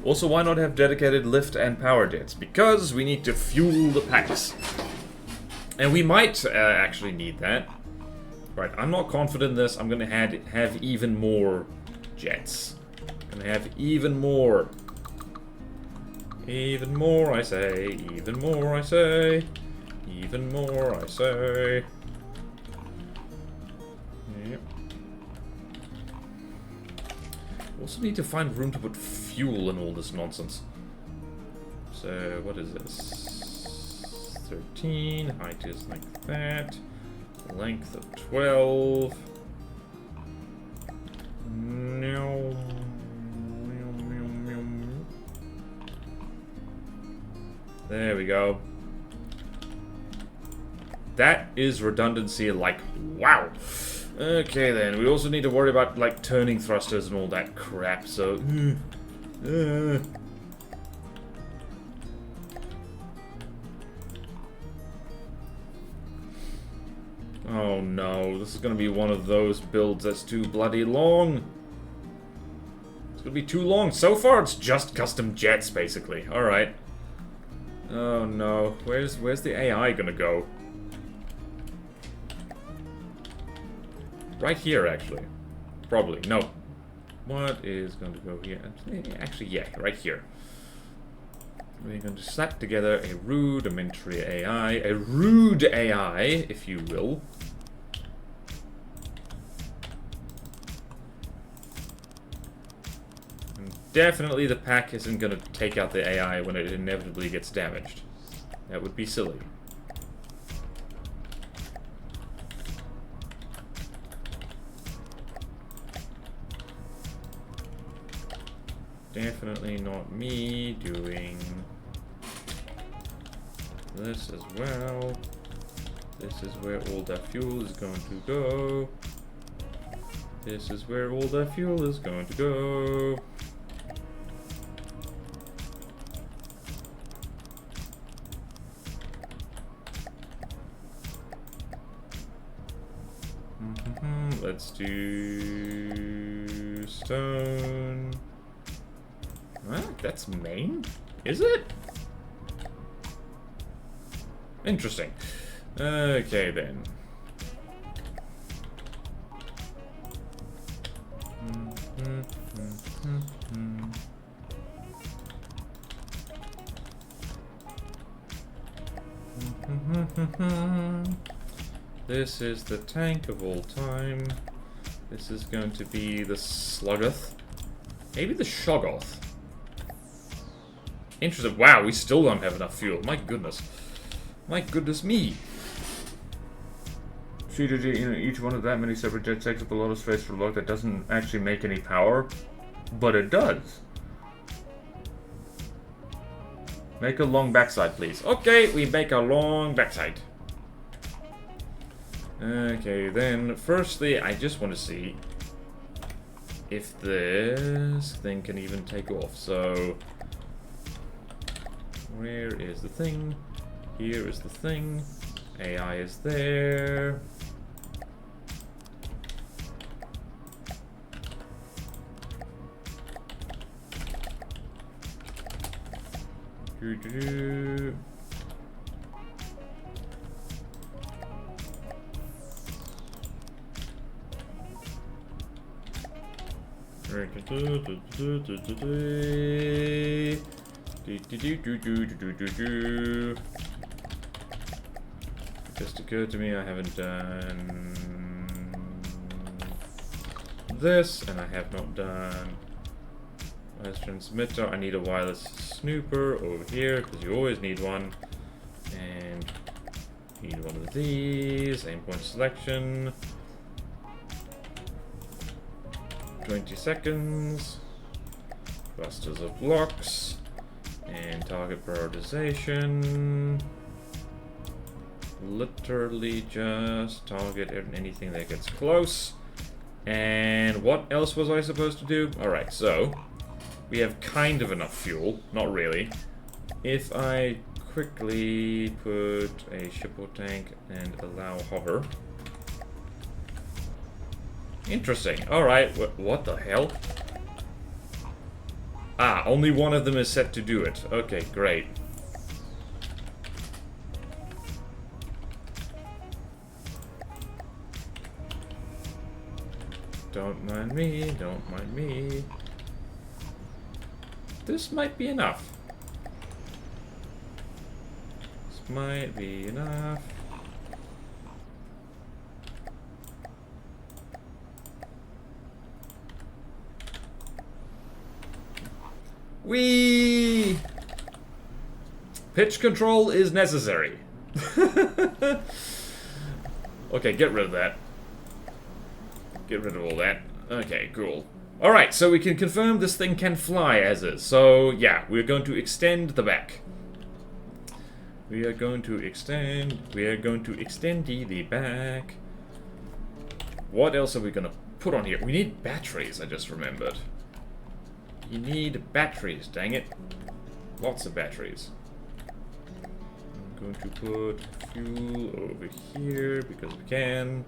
Also, why not have dedicated lift and power jets? Because we need to fuel the packs. And we might actually need that. Right, I'm not confident in this. I'm gonna have even more jets. Gonna have even more. Even more, I say. Even more, I say. Even more, I say. Yep. Also need to find room to put fuel in all this nonsense. So, what is this? 13. Height is like that. Length of 12. No. There we go. That is redundancy, like, wow. Okay then, we also need to worry about, like, turning thrusters and all that crap, so... Oh no, this is gonna be one of those builds that's too bloody long. It's gonna be too long. So far it's just custom jets, basically. Alright. Oh no, where's the AI gonna go? Right here, actually. Probably. No. What is going to go here? Actually, yeah, right here. We're going to slap together a rudimentary AI. A rude AI, if you will. And definitely the pack isn't going to take out the AI when it inevitably gets damaged. That would be silly. Definitely not me doing this as well. This is where all that fuel is going to go. This is where all that fuel is going to go. Let's do stone. What? That's main? Is it? Interesting. Okay then. This is the tank of all time. This is going to be the Sluggoth. Maybe the Shoggoth. Interesting. Wow, we still don't have enough fuel. My goodness. My goodness me. CGG, you know, each one of that many separate jets takes up a lot of space for load that doesn't actually make any power, but it does. Make a long backside, please. Okay, we make a long backside. Okay, then, firstly, I just want to see if this thing can even take off. So, where is the thing? Here is the thing. AI is there. Just occurred to me I haven't done this, and I have not done wireless transmitter. I need a wireless snooper over here, because you always need one. And need one of these. Aim point selection. 20 seconds. Clusters of blocks. And target prioritization. Literally just target anything that gets close. And what else was I supposed to do? Alright, so we have kind of enough fuel. Not really. If I quickly put a ship or tank and allow hover. Interesting. Alright, what the hell? Ah, only one of them is set to do it. Okay, great. Don't mind me, don't mind me. This might be enough. This might be enough. Whee! Pitch control is necessary. Okay, get rid of that. Get rid of all that. Okay, cool. Alright, so we can confirm this thing can fly as is. So, yeah, we're going to extend the back. We are going to extend the back. What else are we going to put on here? We need batteries, I just remembered. You need batteries, dang it. Lots of batteries. I'm going to put fuel over here because we can.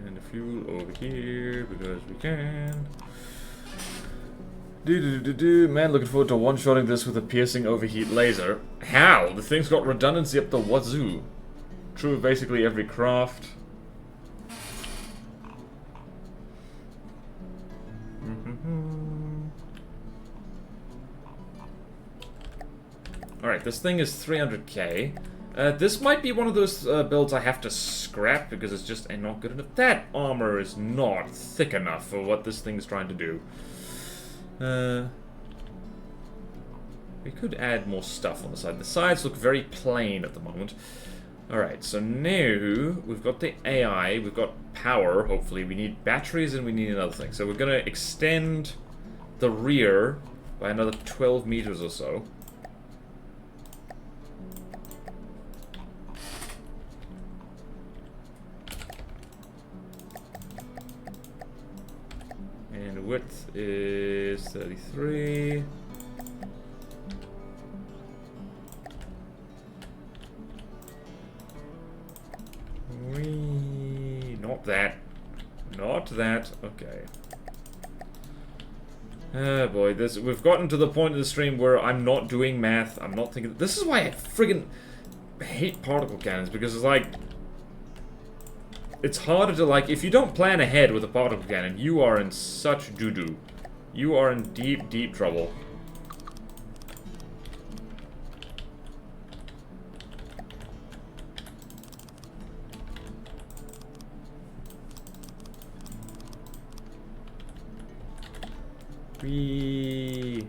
And the fuel over here because we can. Man, looking forward to one-shotting this with a piercing overheat laser. How? The thing's got redundancy up the wazoo. True of basically every craft. Alright, this thing is 300k. This might be one of those builds I have to scrap because it's just not good enough. That armor is not thick enough for what this thing is trying to do. We could add more stuff on the side. The sides look very plain at the moment. Alright, so now we've got the AI, we've got power, hopefully. We need batteries and we need another thing. So we're going to extend the rear by another 12 meters or so. And width is 33. Not that. Not that. Okay. Oh boy, we've gotten to the point of the stream where I'm not doing math. I'm not thinking. This is why I friggin' hate particle cannons, because it's like, it's harder to, like, if you don't plan ahead with a particle cannon, you are in such doo-doo. You are in deep, deep trouble. Whee!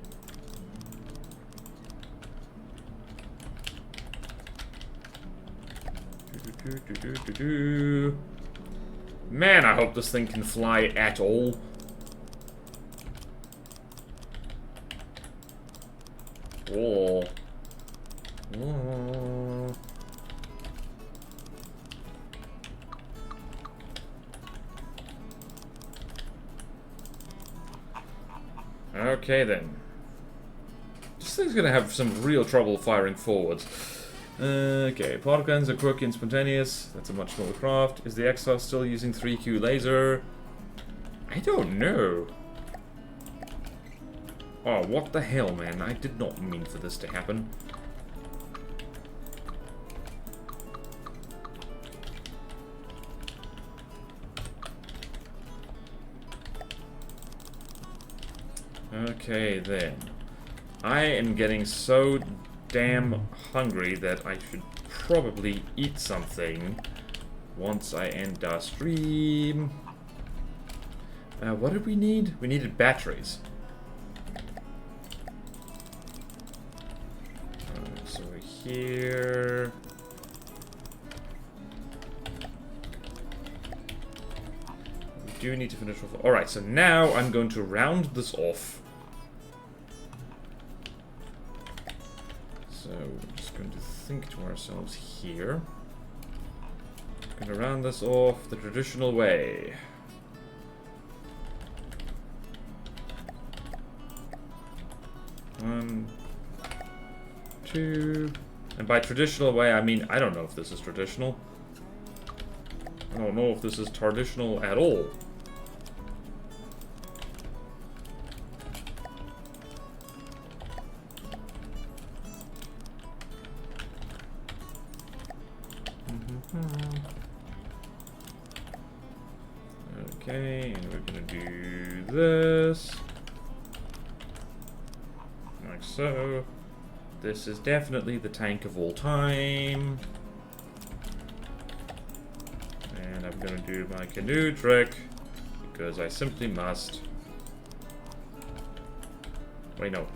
Man, I hope this thing can fly at all. Oh. Oh. Okay then. This thing's gonna have some real trouble firing forwards. Okay, particle guns are quirky and spontaneous. That's a much smaller craft. Is the XR still using 3Q laser? I don't know. Oh, what the hell, man? I did not mean for this to happen. Okay, then. I am getting so damn hungry that I should probably eat something once I end our stream. What did we need? We needed batteries. So we're here. We do need to finish off. Alright, so now I'm going to round this off. So we're just going to think to ourselves here. Going to round this off the traditional way. One, two, and by traditional way, I mean, I don't know if this is traditional. I don't know if this is traditional at all. Okay, and we're gonna do this. Like so. This is definitely the tank of all time. And I'm gonna do my canoe trick, because I simply must. Wait, no.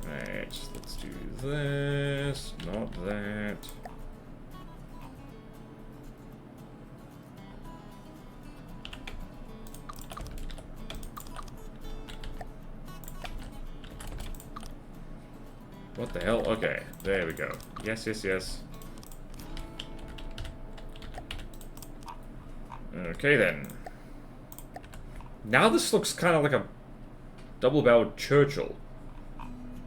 Right, let's do this, not that. What the hell? Okay, there we go. Yes, yes, yes. Okay, then. Now this looks kind of like a double-barreled Churchill.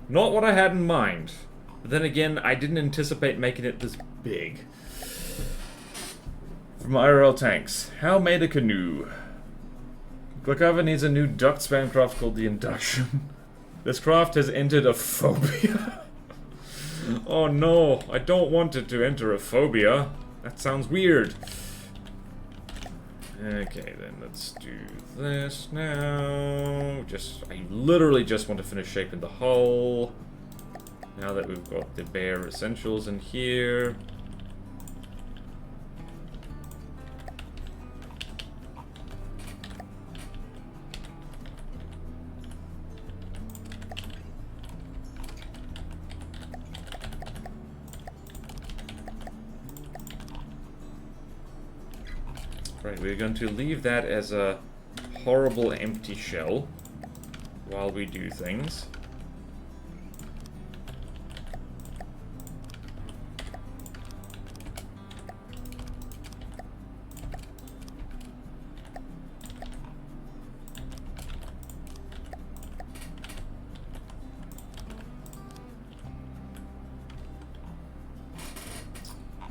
Not what I had in mind. But then again, I didn't anticipate making it this big. From IRL tanks. How made a canoe? Glakava needs a new duct span craft called the Induction. This craft has entered a phobia. Oh no, I don't want it to enter a phobia. That sounds weird. Okay, then let's do this now. I literally just want to finish shaping the hull. Now that we've got the bare essentials in here. Right, we're going to leave that as a horrible empty shell while we do things.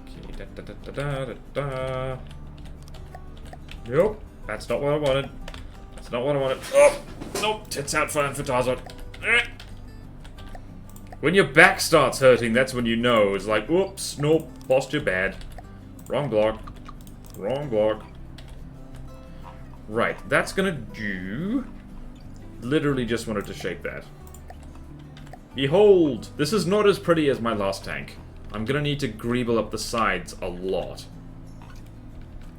Okay, da da da da da da. Nope, that's not what I wanted. That's not what I wanted. Oh, nope, tits out fine for Tarzan. When your back starts hurting, that's when you know. It's like, oops, nope, posture bad. Wrong block. Wrong block. Right, that's gonna do. Literally just wanted to shape that. Behold, this is not as pretty as my last tank. I'm gonna need to greeble up the sides a lot.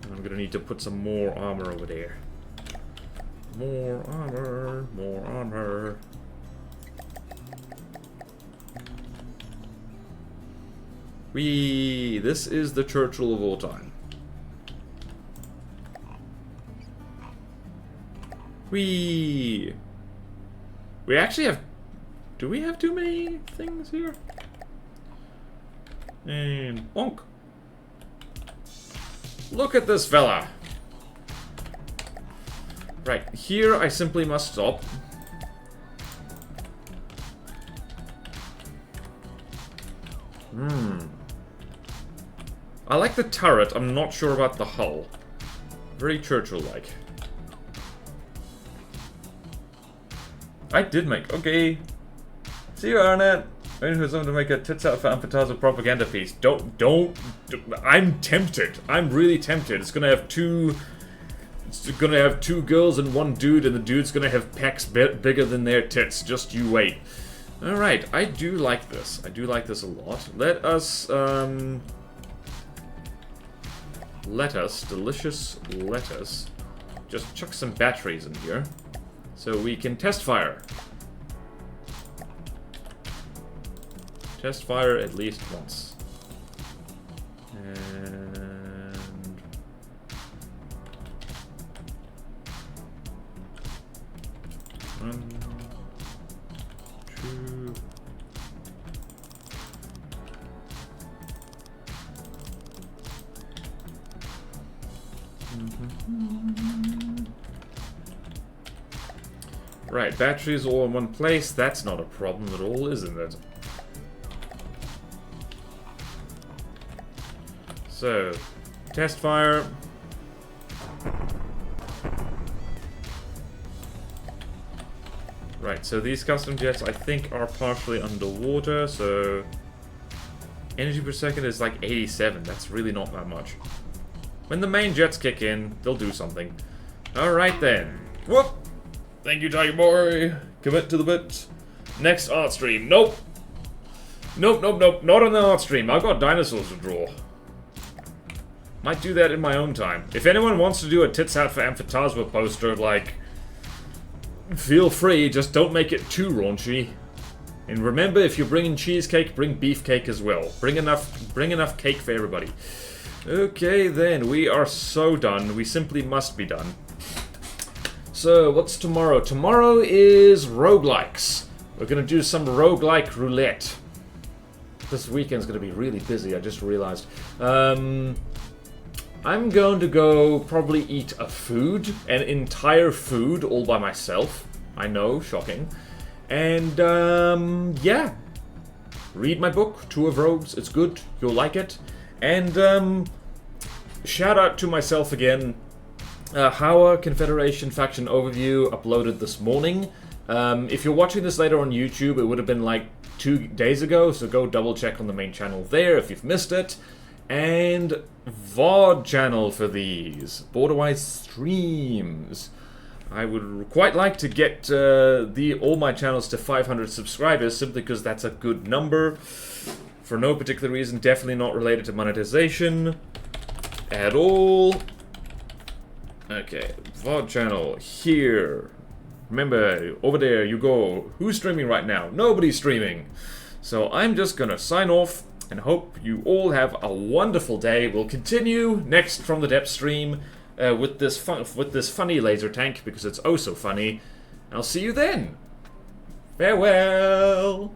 I'm gonna need to put some more armor over there. More armor, more armor. Whee! This is the Churchill of all time. Whee! We actually have... Do we have too many things here? And bonk. Look at this fella. Right, here I simply must stop. I like the turret, I'm not sure about the hull. Very Churchill-like. I did make... Okay. See you, Arnett. Waiting for someone to make a tits out for Amphitasma propaganda piece. Don't, I'm tempted. I'm really tempted. It's gonna have two It's gonna have 2 girls and 1 dude, and the dude's gonna have pecs bigger than their tits. Just you wait. Alright, I do like this. I do like this a lot. Delicious lettuce, just chuck some batteries in here so we can test fire. Test fire at least once. And... 1, 2... Right, batteries all in one place. That's not a problem at all, isn't it? So, test fire. Right, so these custom jets I think are partially underwater, so energy per second is like 87. That's really not that much. When the main jets kick in, they'll do something. Alright then. Whoop! Thank you, Tiger Boy. Commit to the bit. Next art stream. Nope. Nope. Not on the art stream. I've got dinosaurs to draw. Might do that in my own time. If anyone wants to do a Tits Out for Amphitasma poster, like, feel free. Just don't make it too raunchy. And remember, if you're bringing cheesecake, bring beefcake as well. Bring enough cake for everybody. Okay, then. We are so done. We simply must be done. So, what's tomorrow? Tomorrow is roguelikes. We're gonna do some roguelike roulette. This weekend's gonna be really busy, I just realized. I'm going to go probably eat an entire food, all by myself. I know, shocking. And, yeah. Read my book, Two of Rogues. It's good, you'll like it. And, shout out to myself again. Haugen Confederation Faction Overview uploaded this morning. If you're watching this later on YouTube, it would have been like 2 days ago, so go double check on the main channel there if you've missed it. And VOD channel for these, Borderwise streams. I would quite like to get all my channels to 500 subscribers, simply because that's a good number. For no particular reason, definitely not related to monetization at all. Okay, VOD channel, here. Remember, over there you go. Who's streaming right now? Nobody's streaming. So I'm just gonna sign off and hope you all have a wonderful day. We'll continue next from the depth stream with this funny laser tank, because it's oh so funny. I'll see you then. Farewell.